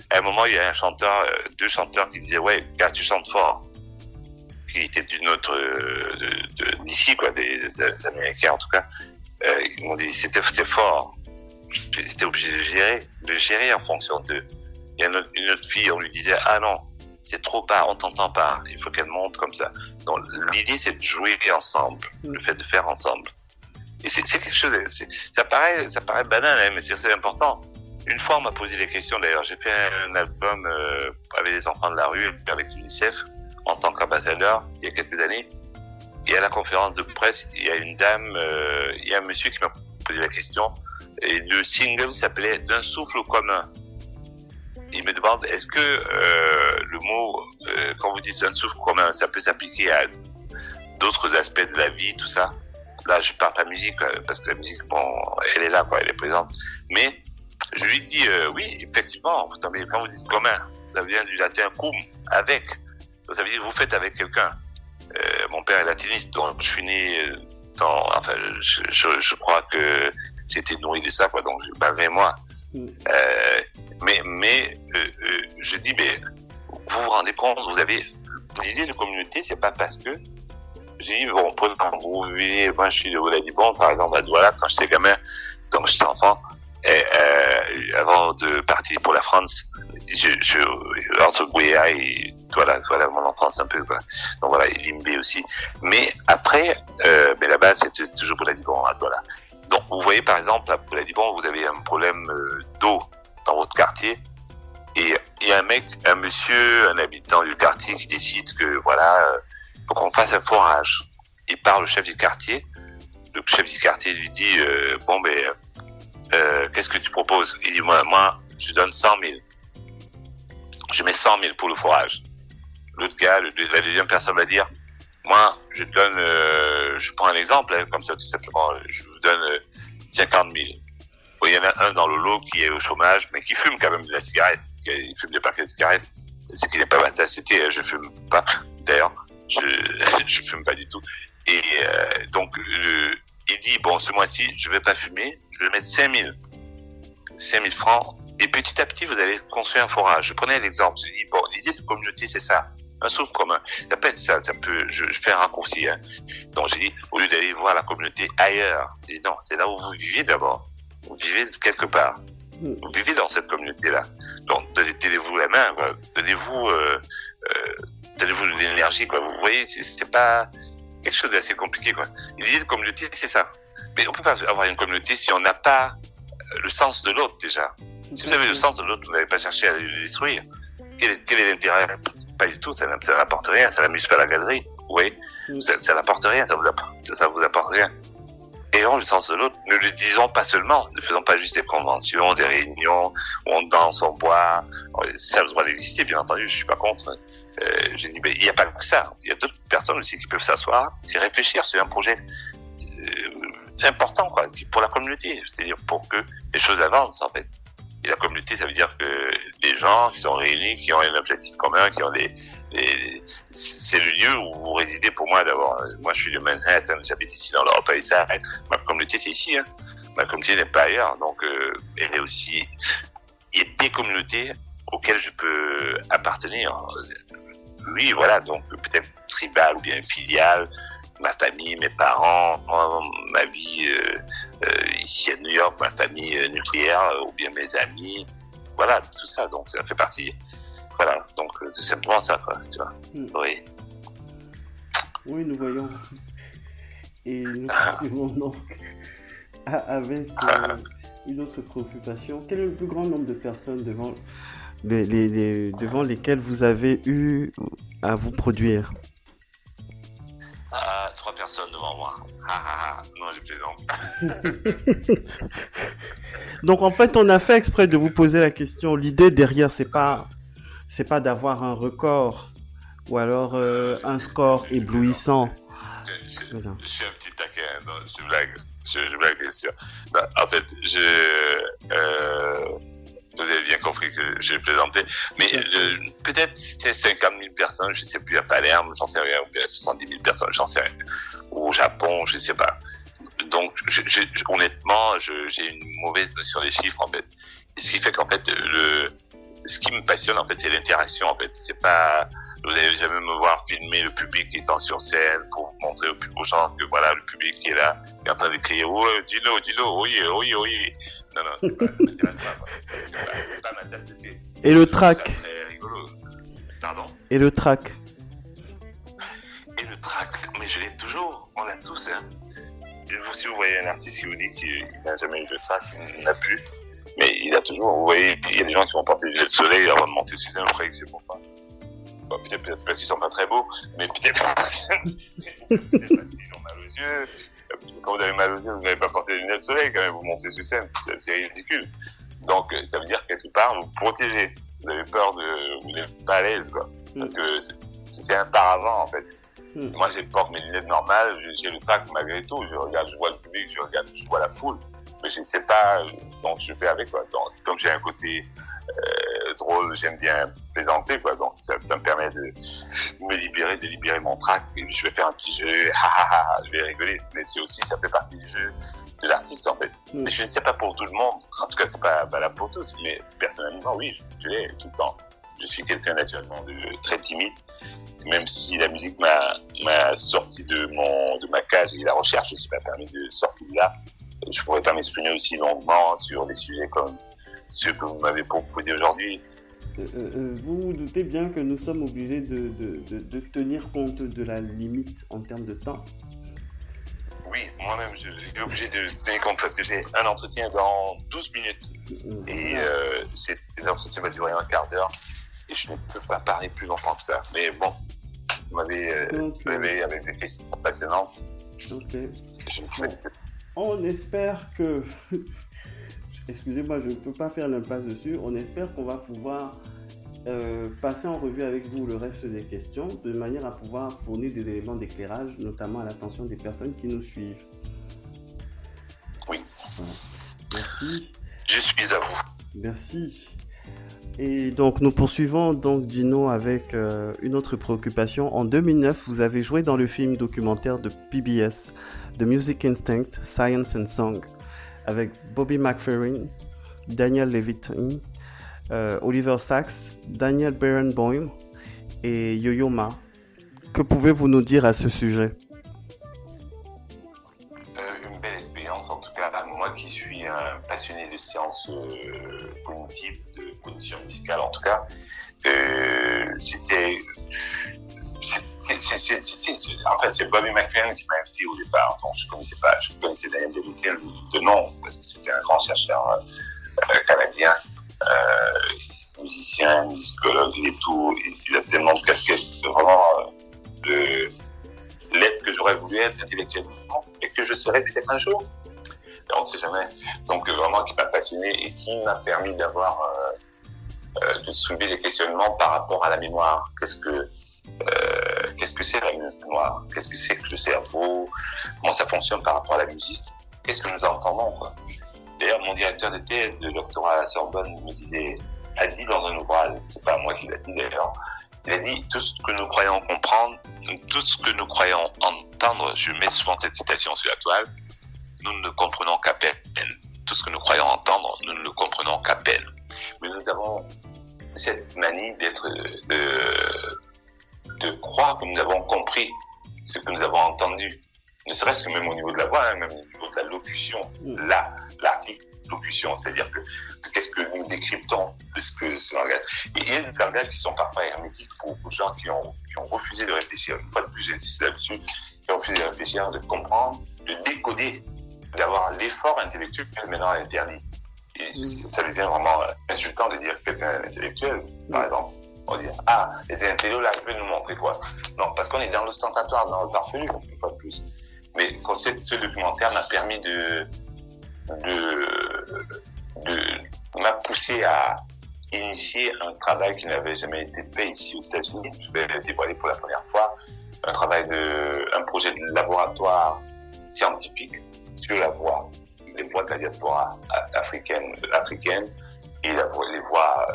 À un moment, il y a deux chanteurs qui disaient, ouais, gars, tu chantes fort. Qui étaient d'une autre, d'ici, quoi, des Américains, en tout cas. Ils m'ont dit, c'est fort. J'étais obligé de gérer en fonction d'eux. Il y a une autre fille, on lui disait, ah non, c'est trop bas, on t'entend pas, il faut qu'elle monte comme ça. Donc, l'idée, c'est de jouer ensemble, le fait de faire ensemble. Et c'est quelque chose, ça paraît banal, hein, mais c'est important. Une fois, on m'a posé des questions, d'ailleurs, j'ai fait un album avec les enfants de la rue, avec l'UNICEF, en tant qu'ambassadeur, il y a quelques années. Et à la conférence de presse, il y a une dame, il y a un monsieur qui m'a posé la question. Et le single s'appelait D'un souffle commun. Il me demande, est-ce que le mot, quand vous dites un souffle commun, ça peut s'appliquer à d'autres aspects de la vie, tout ça? Là, je parle pas musique, parce que la musique, bon, elle est là, quoi, elle est présente. Mais je lui dis, oui, effectivement, quand vous dites commun, ça vient du latin cum, avec. Donc, ça veut dire que vous faites avec quelqu'un. Mon père est latiniste, donc je suis né enfin, je crois que j'ai été nourri de ça, quoi, donc malgré moi. Mais je dis, mais vous vous rendez compte, vous avez l'idée de communauté, c'est pas parce que j'ai dit, bon, vous vivez, moi je suis de Vladivostok, par exemple, à Douala, quand j'étais gamin, donc j'étais enfant, et avant de partir pour la France, entre Gouéa et voilà mon enfance un peu, quoi. Donc voilà, et Limbé aussi. Mais après, mais là-bas, c'était toujours Vladivostok, à Douala. Donc vous voyez, par exemple, à Vladivostok, vous avez un problème d'eau dans votre quartier, et il y a un monsieur, un habitant du quartier qui décide que voilà, faut qu'on fasse un forage. Il parle au chef du quartier. Le chef du quartier lui dit bon ben qu'est-ce que tu proposes? Il dit moi je donne 100 000. Je mets 100 000 pour le forage. L'autre gars, la deuxième personne va dire moi je donne je prends un exemple comme ça tout simplement, je vous donne 50 000. Bon, il y en a un dans le lot qui est au chômage mais qui fume quand même de la cigarette. Il fume des paquets de cigarettes. C'est qu'il n'est pas ma tasse de thé, je fume pas d'ailleurs. Je fume pas du tout. Et donc, il dit, bon, ce mois-ci, je vais pas fumer, je vais mettre 5 000 francs. Et petit à petit, vous allez construire un forage. Je prenais l'exemple. Je dis, bon, l'idée de communauté, c'est ça. Un souffle commun. Ça peut être ça peut, je fais un raccourci, hein. Donc, j'ai dit, au lieu d'aller voir la communauté ailleurs, j'ai dit, non, c'est là où vous vivez d'abord. Vous vivez quelque part. Vous vivez dans cette communauté-là. Donc, donnez-vous la main, quoi. Donnez-vous de l'énergie, quoi. Vous voyez, c'est pas quelque chose d'assez compliqué, quoi. L'idée de communauté, c'est ça. Mais on peut pas avoir une communauté si on n'a pas le sens de l'autre, déjà. Si vous avez le sens de l'autre, vous n'avez pas cherché à le détruire. Quel est l'intérêt? Pas du tout, ça n'apporte rien, ça n'amuse pas la galerie. Vous voyez? Ça n'apporte rien, ça vous apporte rien. Ayons le sens de l'autre. Ne le disons pas seulement. Ne faisons pas juste des conventions, des réunions où on danse, on boit. Ça a le droit d'exister, bien entendu, je suis pas contre. J'ai dit, il n'y a pas que ça. Il y a d'autres personnes aussi qui peuvent s'asseoir et réfléchir sur un projet important, quoi, pour la communauté. C'est-à-dire pour que les choses avancent, en fait. Et la communauté, ça veut dire que les gens qui sont réunis, qui ont un objectif commun, qui ont c'est le lieu où vous résidez pour moi d'abord. Moi, je suis de Manhattan, j'habite ici dans l'Europe Side. Ma communauté, c'est ici, hein. Ma communauté n'est pas ailleurs. Donc, elle est aussi, il y a des communautés auxquelles je peux appartenir. Oui, voilà, donc peut-être tribal ou bien filial, ma famille, mes parents, ma vie ici à New York, ma famille nucléaire, ou bien mes amis, voilà, tout ça, donc ça fait partie. Voilà, donc c'est simplement ça, quoi, tu vois. Oui.
Oui, nous voyons. Et nous poursuivons donc avec une autre préoccupation. Quel est le plus grand nombre de personnes devant lesquelles vous avez eu à vous produire?
3 personnes devant moi. Non, je plaisante.
Donc en fait, on a fait exprès de vous poser la question. L'idée derrière, c'est pas d'avoir un record ou alors un score éblouissant.
Je suis un petit taquin, non, je blague. Je blague, bien sûr. Non, en fait, vous avez bien compris que j'ai plaisanté. Mais peut-être c'était 50 000 personnes, je ne sais plus, à Palerme, j'en sais rien, ou bien 70 000 personnes, j'en sais rien. Ou au Japon, je ne sais pas. Donc, honnêtement, j'ai une mauvaise notion des chiffres, en fait. Et ce qui fait qu'en fait, ce qui me passionne, en fait, c'est l'interaction, en fait. C'est pas, vous n'allez jamais me voir filmer le public étant sur scène pour montrer aux gens que voilà, le public qui est là, qui est en train de crier, oh, dis-le, oui. Non, ça m'intéresse pas, quoi. C'est pas ma tasse de thé.
Et le track?
C'est rigolo. Pardon?
Et le track?
Mais je l'ai toujours, on l'a tous, hein. Si vous voyez un artiste qui vous dit qu'il n'a jamais eu de track, il n'a plus. Mais il a toujours, vous voyez, il y a des gens qui vont porter du soleil avant de monter sur un break, c'est pour ça. Bon, peut-être parce qu'ils sont pas très beaux, mais peut-être parce qu'ils ont mal aux yeux. Quand vous avez mal aux yeux, vous n'avez pas porté des lunettes de soleil quand même, vous montez sur scène, c'est ridicule. Donc ça veut dire que quelque part, vous protégez. Vous avez peur vous n'êtes pas à l'aise, quoi. Parce que c'est un paravent, en fait. Moi, je porte mes lunettes normales, j'ai le trac malgré tout. Je vois le public, je vois la foule. Mais je ne sais pas, donc je fais avec, quoi. Donc, comme j'ai un côté drôle, j'aime bien plaisanter, quoi. Donc ça me permet de me libérer mon trac. Et je vais faire un petit jeu, je vais rigoler. Mais c'est aussi, ça fait partie du jeu de l'artiste, en fait. Mais je ne sais pas pour tout le monde. En tout cas, c'est pas valable pour tous. Mais personnellement, oui, je l'ai tout le temps. Je suis quelqu'un naturellement très timide. Même si la musique m'a sorti de ma cage et la recherche aussi m'a permis de sortir de là, je pourrais pas m'exprimer aussi longuement sur des sujets comme ceux que vous m'avez proposé aujourd'hui.
Vous vous doutez bien que nous sommes obligés de tenir compte de la limite en termes de temps.
Oui, moi-même, je suis obligé de tenir compte parce que j'ai un entretien dans 12 minutes. Et l'entretien va durer un quart d'heure. Et je ne peux pas parler plus longtemps que ça. Mais bon, vous m'avez réveillé avec des questions passionnantes.
Ok. On espère que... Excusez-moi, je ne peux pas faire l'impasse dessus. On espère qu'on va pouvoir passer en revue avec vous le reste des questions, de manière à pouvoir fournir des éléments d'éclairage, notamment à l'attention des personnes qui nous suivent.
Oui.
Voilà. Merci.
Je suis à vous.
Merci. Et donc nous poursuivons donc Dino avec une autre préoccupation. En 2009, vous avez joué dans le film documentaire de PBS, The Music Instinct, Science and Song, avec Bobby McFerrin, Daniel Levitin, Oliver Sacks, Daniel Barenboim et Yo-Yo Ma. Que pouvez-vous nous dire à ce sujet?
Une belle expérience, en tout cas, moi qui suis un passionné de sciences cognitives, de cognition musicale en tout cas, c'était en fait c'est Bobby McFerrin qui m'a invité au départ. Donc je connaissais Daniel Levitin de nom parce que c'était un grand chercheur canadien, musicien, musicologue et tout. Il a tellement de casquettes, vraiment de l'être que j'aurais voulu être intellectuellement et que je serais peut-être un jour. On ne sait jamais. Donc vraiment qui m'a passionné et qui m'a permis de soulever des questionnements par rapport à la mémoire. Qu'est-ce que c'est la mémoire? Qu'est-ce que c'est que le cerveau? Comment ça fonctionne par rapport à la musique? Qu'est-ce que nous entendons, quoi? D'ailleurs, mon directeur de thèse de doctorat à la Sorbonne a dit dans un ouvrage, c'est pas moi qui l'a dit d'ailleurs, il a dit tout ce que nous croyons comprendre, tout ce que nous croyons entendre, je mets souvent cette citation sur la toile, nous ne le comprenons qu'à peine. Tout ce que nous croyons entendre, nous ne le comprenons qu'à peine. Mais nous avons cette manie de croire que nous avons compris ce que nous avons entendu. Ne serait-ce que même au niveau de la voix, même au niveau de la locution, l'articulocution, c'est-à-dire que qu'est-ce que nous décryptons de ce langage. Et il y a des langages qui sont parfois hermétiques pour beaucoup de gens qui ont refusé de réfléchir. Une fois de plus, j'insiste là-dessus, qui ont refusé de réfléchir, de comprendre, de décoder, d'avoir l'effort intellectuel maintenant interdit. Et ça devient vraiment insultant de dire que quelqu'un est intellectuel, par exemple. On dit, les intellos là, ils veulent nous montrer quoi? Non, parce qu'on est dans l'ostentatoire, dans le farfelu, une fois de plus. Mais ce documentaire m'a permis m'a poussé à initier un travail qui n'avait jamais été fait ici aux États-Unis. Je vais le dévoiler pour la première fois. Un projet de laboratoire scientifique sur la voix, les voix de la diaspora africaine et les voix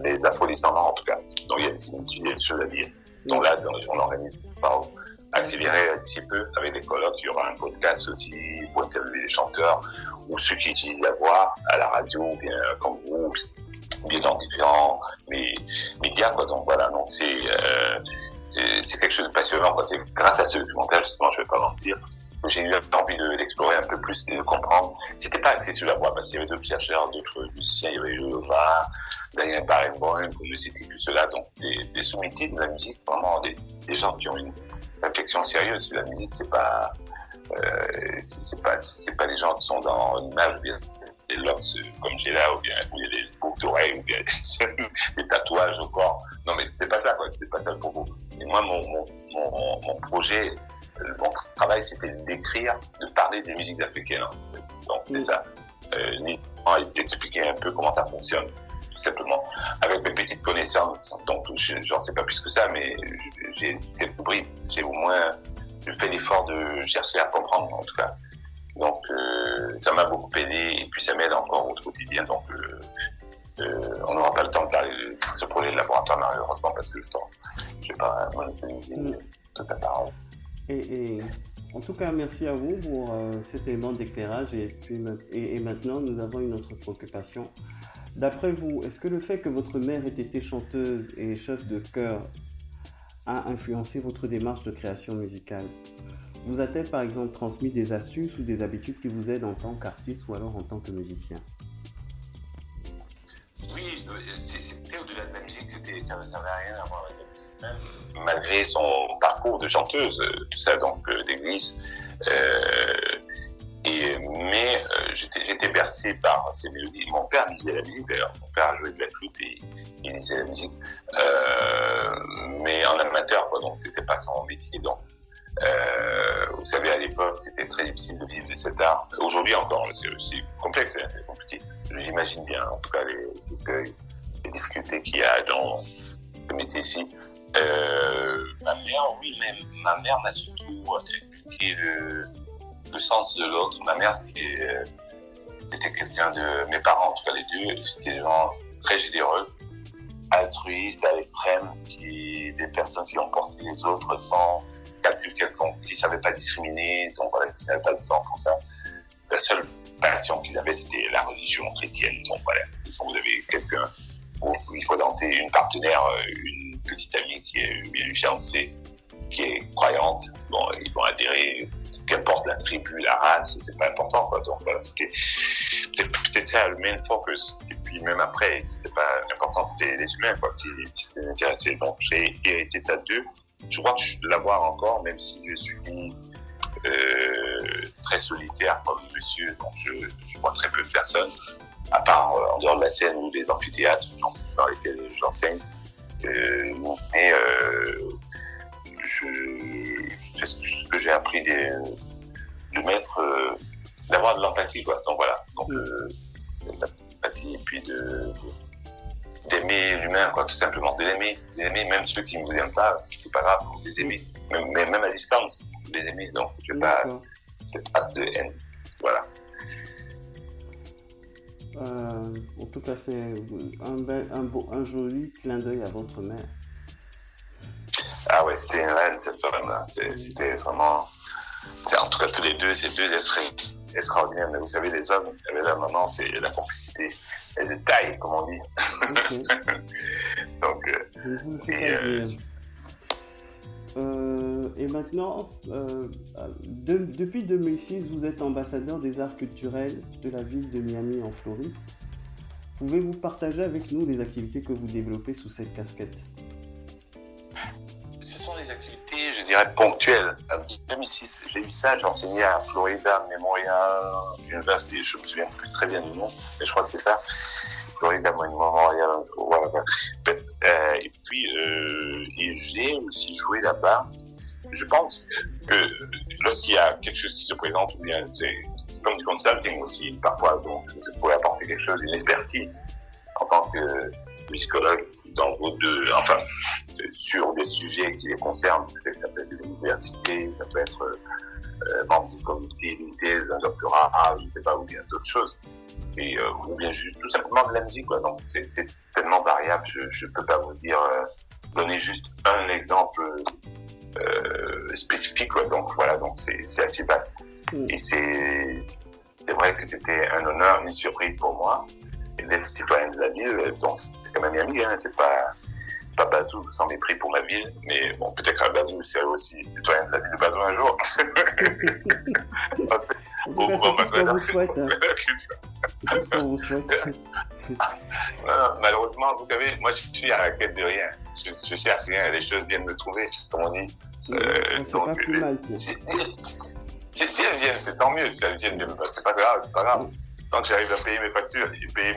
des afro-descendants en tout cas. Donc il y a des choses à dire. Donc là, on organise accélérer d'ici peu avec des colloques. Il y aura un podcast aussi pour interviewer les chanteurs ou ceux qui utilisent la voix à la radio, bien comme vous, bien dans différents médias, quoi. Donc voilà, donc c'est quelque chose de passionnant, quoi. C'est grâce à ce documentaire, justement, je vais pas mentir, que j'ai eu envie de l'explorer un peu plus et de comprendre. C'était pas axé sur la voix, parce qu'il y avait d'autres chercheurs, d'autres musiciens, il y avait Lova, Daniel Barenboim, pour ne citer que cela, donc des sommités de la musique, vraiment des gens qui ont une réflexion sérieuse sur la musique. C'est pas les gens qui sont dans une image, bien des locks comme j'ai là, ou bien où il y a des boucles d'oreilles, ou bien des tatouages au corps. Non, mais c'était pas ça, quoi. C'était pas ça pour vous. Et moi, mon projet, mon travail, c'était d'écrire, de parler des musiques africaines. Donc, c'était ça. Et d'expliquer un peu comment ça fonctionne, tout simplement. Avec mes petites connaissances, donc j'en sais pas plus que ça, mais j'ai quelques bribes. J'ai au moins, je fais l'effort de chercher à comprendre, en tout cas. Donc, ça m'a beaucoup aidé, et puis ça m'aide encore au quotidien. Donc, on n'aura pas le temps de parler de ce projet de laboratoire, malheureusement, parce que le temps, je ne vais pas monopoliser toute la parole.
Et en tout cas, merci à vous pour cet élément d'éclairage. Et maintenant, nous avons une autre préoccupation. D'après vous, est-ce que le fait que votre mère ait été chanteuse et chef de chœur a influencé votre démarche de création musicale? Vous a-t-elle par exemple transmis des astuces ou des habitudes qui vous aident en tant qu'artiste ou alors en tant que musicien?
Oui, c'était au-delà de la musique, ça n'avait rien à voir avec la musique. Malgré son parcours de chanteuse, tout ça, donc d'église, mais j'étais bercé par ces mélodies. Mon père lisait la musique, d'ailleurs. Mon père a joué de la flûte et il lisait la musique. Mais en amateur, quoi, donc c'était pas son métier. Donc, vous savez, à l'époque, c'était très difficile de vivre de cet art. Aujourd'hui encore, c'est complexe, hein, c'est compliqué. J'imagine bien, en tout cas, les difficultés qu'il y a dans ce métier-ci. Ma mère m'a surtout expliqué le sens de l'autre. Ma mère, c'était quelqu'un de... Mes parents, en tout cas les deux, c'était des gens très généreux, altruistes à l'extrême, des personnes qui ont porté les autres sans calcul quelconque, qui ne savaient pas discriminer, donc voilà, qui n'avaient pas de temps pour ça. La seule passion qu'ils avaient, c'était la religion chrétienne. Donc voilà, vous avez quelqu'un où il faut tenter une partenaire, une petite amie qui est une fiancée, qui est croyante. Bon, ils vont adhérer, qu'importe la tribu, la race, c'est pas important, quoi. Donc voilà, c'était peut-être ça le main focus. Et puis même après, c'était pas important, c'était les humains, quoi, qui s'étaient intéressés. Donc j'ai hérité ça d'eux. Je crois que je dois l'avoir encore, même si je suis très solitaire comme monsieur, donc je vois très peu de personnes, à part en dehors de la scène ou des amphithéâtres dans lesquels j'enseigne. Mais c'est ce que j'ai appris de mettre, d'avoir de l'empathie, quoi. Donc voilà, donc l'empathie et puis d'aimer l'humain, quoi, tout simplement, de l'aimer même ceux qui ne vous aiment pas, c'est pas grave, vous les aimez, même à distance, vous les aimez, donc je n'ai pas de trace de haine, voilà.
En tout cas, c'est un joli clin d'œil à votre mère.
Ah ouais, c'était une reine, cette femme-là. C'était vraiment... En tout cas, tous les deux, ces deux seraient extraordinaires. Mais vous savez, les hommes, avec la maman, c'est la complicité. Elles étaillent, comme on dit. Okay. Donc,
je ne vous le fais pas dire. Et maintenant, depuis 2006, vous êtes ambassadeur des arts culturels de la ville de Miami en Floride. Pouvez-vous partager avec nous les activités que vous développez sous cette casquette?
Ce sont des activités, je dirais, ponctuelles. En 2006, j'ai eu ça, j'enseignais à Florida Memorial University, je me souviens plus très bien du nom, mais je crois que c'est ça. Florida Memorial, voilà. Et puis, j'ai aussi joué là-bas. Je pense que lorsqu'il y a quelque chose qui se présente, ou bien c'est comme du consulting aussi, parfois, donc vous pouvez apporter quelque chose, une expertise en tant que psychologue dans vos deux, enfin, sur des sujets qui les concernent. Peut-être ça peut être l'université, ça peut être membre du comité d'unité, d'un doctorat, je ne sais pas, ou bien d'autres choses. Ou bien juste tout simplement de la musique, quoi. Donc c'est tellement variable, je ne peux pas vous dire, donner juste un exemple spécifique, quoi. Donc voilà, donc c'est assez vaste. Et c'est vrai que c'était un honneur, une surprise pour moi, et d'être citoyen de la ville. Donc c'est quand même Miami, hein, c'est pas Bazou sans mépris pour ma ville, mais bon, peut-être qu'à Bazou, c'est aussi citoyen de la ville de Bazou un jour.
C'est tout ce qu'on vous souhaite.
Malheureusement, vous savez, moi je suis à la quête de rien. Je cherche rien, les choses viennent me trouver, comme on dit.
C'est pas plus mal, tiens.
Si elles viennent, c'est tant mieux. Si elles viennent, c'est pas grave. tant que j'arrive à payer mes factures et payer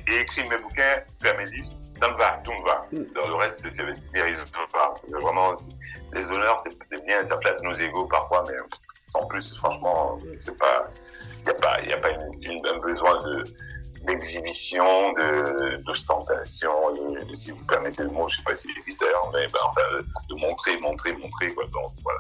et écrire mes bouquins, faire mes listes, ça me va, tout me va. Dans le reste, c'est mérite pas. Vraiment, les honneurs, c'est bien, ça flatte nos égos parfois, mais sans plus, franchement, c'est pas, il y a pas un besoin d'exhibition, d'ostentation, si vous permettez le mot, je sais pas s'il existe d'ailleurs, mais enfin, de montrer, quoi. Donc, voilà.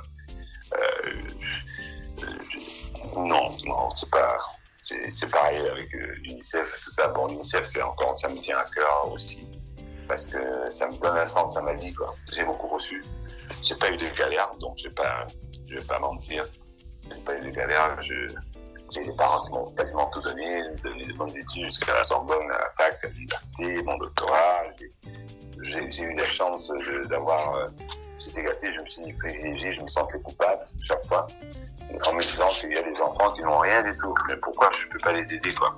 Non, c'est pas. C'est pareil avec l'UNICEF, tout ça. Bon, l'UNICEF, ça me tient à cœur aussi, parce que ça me donne un sens à ma vie, quoi. J'ai beaucoup reçu. J'ai pas eu de galères, donc je vais pas mentir. J'ai pas eu de galères. J'ai des parents qui m'ont quasiment tout donné de bonnes études jusqu'à la Sorbonne, à la fac, à l'université, mon doctorat. J'ai eu la chance d'avoir. J'étais gâté, je me suis dit privilégié, je me sentais coupable chaque fois. En me disant qu'il y a des enfants qui n'ont rien du tout. Mais pourquoi je ne peux pas les aider, quoi?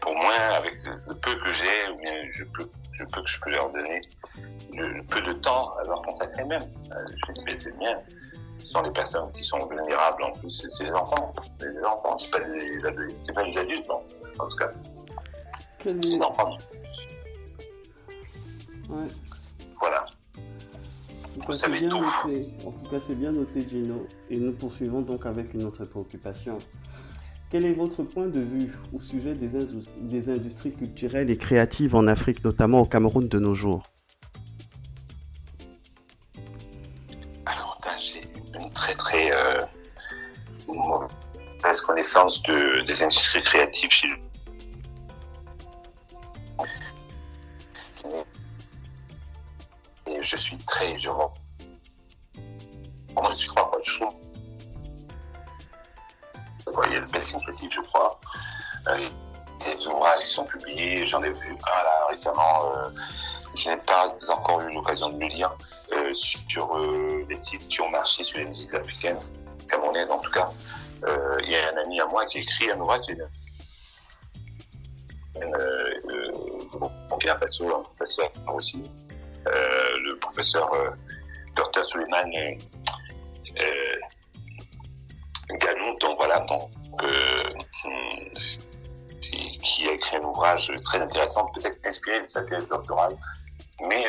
Pour moi, avec le peu que j'ai, ou bien je peux leur donner le peu de temps à leur consacrer même. Je me dis, mais c'est bien. Ce sont les personnes qui sont vulnérables, en plus, c'est les enfants. Les enfants, c'est pas les adultes, non. En tout cas, c'est les enfants.
Ouais.
Voilà.
En tout cas, c'est bien noté, Gino. Et nous poursuivons donc avec une autre préoccupation. Quel est votre point de vue au sujet des industries culturelles et créatives en Afrique, notamment au Cameroun de nos jours?
Alors, j'ai une très mauvaise connaissance des industries créatives chez nous. Je suis trois fois, je trouve. Il y a de belles initiatives, je crois. Des ouvrages qui sont publiés, j'en ai vu un là récemment. Je n'ai pas encore eu l'occasion de le lire sur les titres qui ont marché sur les musiques africaines, camerounaises en tout cas. Il y a un ami à moi qui écrit un ouvrage qui est Burkina Faso, un professeur aussi. Le professeur Dr Suleiman Ganou, donc voilà, qui a écrit un ouvrage très intéressant, peut-être inspiré de sa thèse doctorale, mais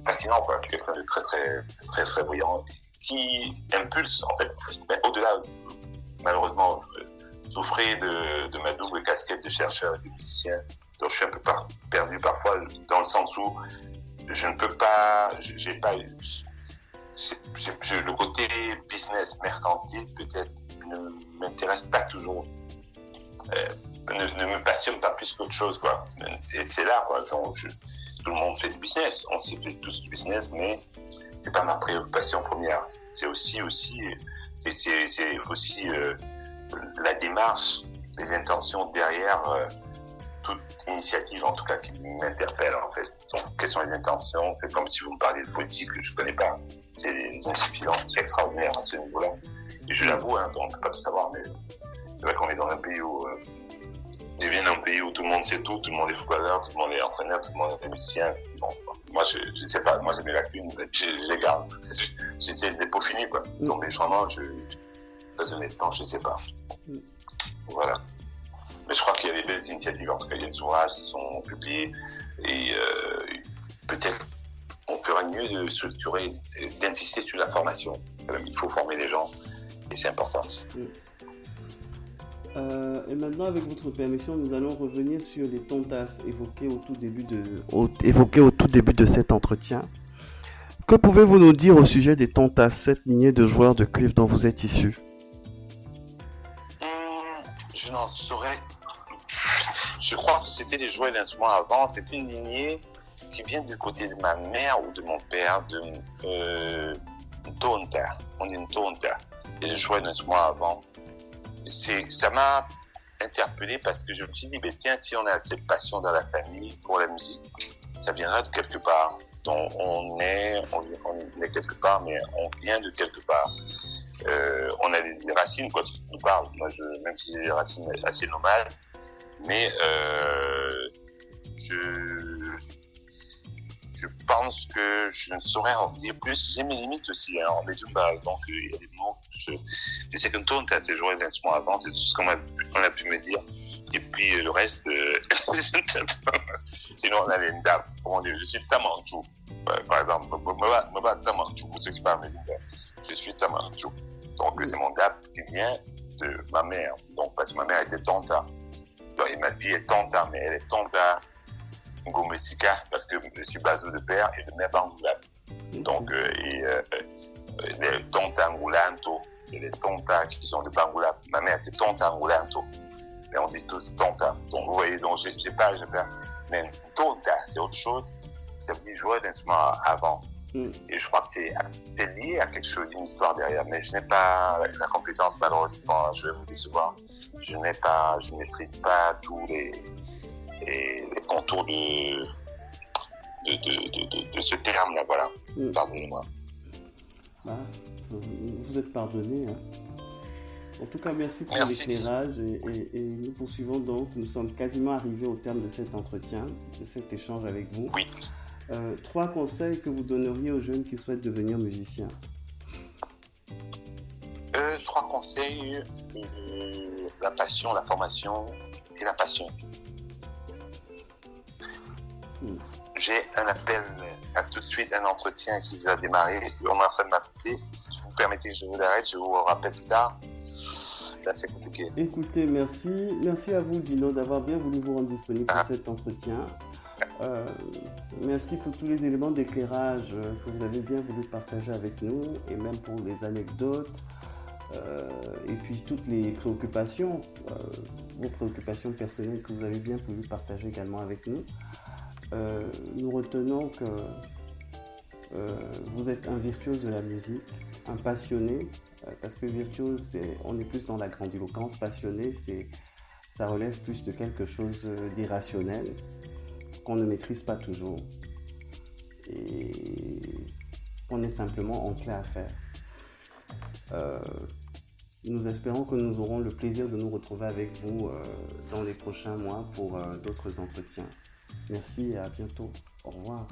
fascinant, quoi. Quelqu'un de très brillant, qui impulse, en fait, mais au-delà, malheureusement, souffrir de ma double casquette de chercheur et de musicien, donc je suis un peu perdu parfois, dans le sens où je ne peux pas, le côté business mercantile peut-être ne m'intéresse pas toujours, ne me passionne pas plus qu'autre chose, quoi. Et c'est là, quoi. Tout le monde fait du business, on sait fait tous du business, mais c'est pas ma préoccupation première. C'est aussi la démarche, les intentions derrière toute initiative, en tout cas, qui m'interpelle, en fait. Donc, quelles sont les intentions? C'est comme si vous me parliez de politique que je ne connais pas. J'ai des insuffisances extraordinaires à ce niveau-là. Et je l'avoue, on ne peut pas tout savoir, mais c'est vrai qu'on est dans un pays où... je viens d'un pays où tout le monde sait tout le monde est footballeur, tout le monde est entraîneur, tout le monde est musicien. Bon, moi, je ne sais pas, moi j'ai mes lacunes, je les garde. J'essaie de les peaufiner, quoi. Donc, mais vraiment, très honnêtement, je ne sais pas. Voilà. Mais je crois qu'il y a des belles initiatives, en tout cas, il y a des ouvrages qui sont publiés, et peut-être on ferait mieux de structurer, d'insister sur la formation. Il faut former les gens, et c'est important.
Et maintenant, avec votre permission, nous allons revenir sur les tontas évoqués au tout début de cet entretien. Que pouvez-vous nous dire au sujet des tontas, cette lignée de joueurs de cuivre dont vous êtes issu?
Je n'en saurais. Je crois que c'était des joueurs d'instruments avant. C'est une lignée qui vient du côté de ma mère ou de mon père, de tonta. On dit une tonta. Et les joueurs d'instruments avant. Ça m'a interpellé parce que je me suis dit, tiens, si on a cette passion dans la famille pour la musique, ça viendra de quelque part. Donc on est quelque part, mais on vient de quelque part. On a des racines, quoi, qui nous parlent. Moi, même si j'ai des racines assez nomades, mais je pense que je ne saurais en dire plus. J'ai mes limites aussi, hein, en Medumba. Donc, il y a des mots que je sais que tu as joué l'instrument avant, c'est tout ce qu'on a pu me dire. Et puis, le reste, sinon, on a les ndap. Comment dire, je suis tamanchou. Par exemple, Moba tamanchou, pour ceux qui parlent Medumba. Je suis tamanchou. Donc, c'est mon dap qui vient de ma mère. Donc, parce que ma mère était tonta. Donc, ma fille est tonta, mais elle est tonta Ngomesika, parce que je suis Bazou de père et de mère Bangoulab. Donc, les tonta Ngoulanto, c'est les tonta qui sont de Bangoulab. Ma mère était tonta Ngoulanto. Mais on dit tous tonta. Donc, vous voyez, donc, j'ai pas. Mais tonta, c'est autre chose. Ça veut dire jouer d'instrument avant. Et je crois que c'est lié à quelque chose, une histoire derrière. Mais je n'ai pas la compétence, malheureusement, je vais vous décevoir. Je ne maîtrise pas tous les contours de ce terme-là, voilà. Pardonnez-moi.
Vous êtes pardonné. Hein. En tout cas, merci pour l'éclairage et nous poursuivons donc. Nous sommes quasiment arrivés au terme de cet entretien, de cet échange avec vous.
Oui.
3 conseils que vous donneriez aux jeunes qui souhaitent devenir musiciens.
3 conseils, la passion, la formation et la passion. J'ai un appel à tout de suite, un entretien qui va démarrer. On est en train de m'appeler. Si vous permettez que je vous arrête, je vous rappelle plus tard. Là, c'est compliqué.
Écoutez, merci. Merci à vous, Dino, d'avoir bien voulu vous rendre disponible pour cet entretien. Merci pour tous les éléments d'éclairage que vous avez bien voulu partager avec nous et même pour les anecdotes et puis toutes les préoccupations, vos préoccupations personnelles que vous avez bien voulu partager également avec nous. Nous retenons que vous êtes un virtuose de la musique, un passionné, parce que virtuose, on est plus dans la grandiloquence, passionné, ça relève plus de quelque chose d'irrationnel qu'on ne maîtrise pas toujours et qu'on est simplement enclin à faire. Nous espérons que nous aurons le plaisir de nous retrouver avec vous dans les prochains mois pour d'autres entretiens. Merci et à bientôt. Au revoir.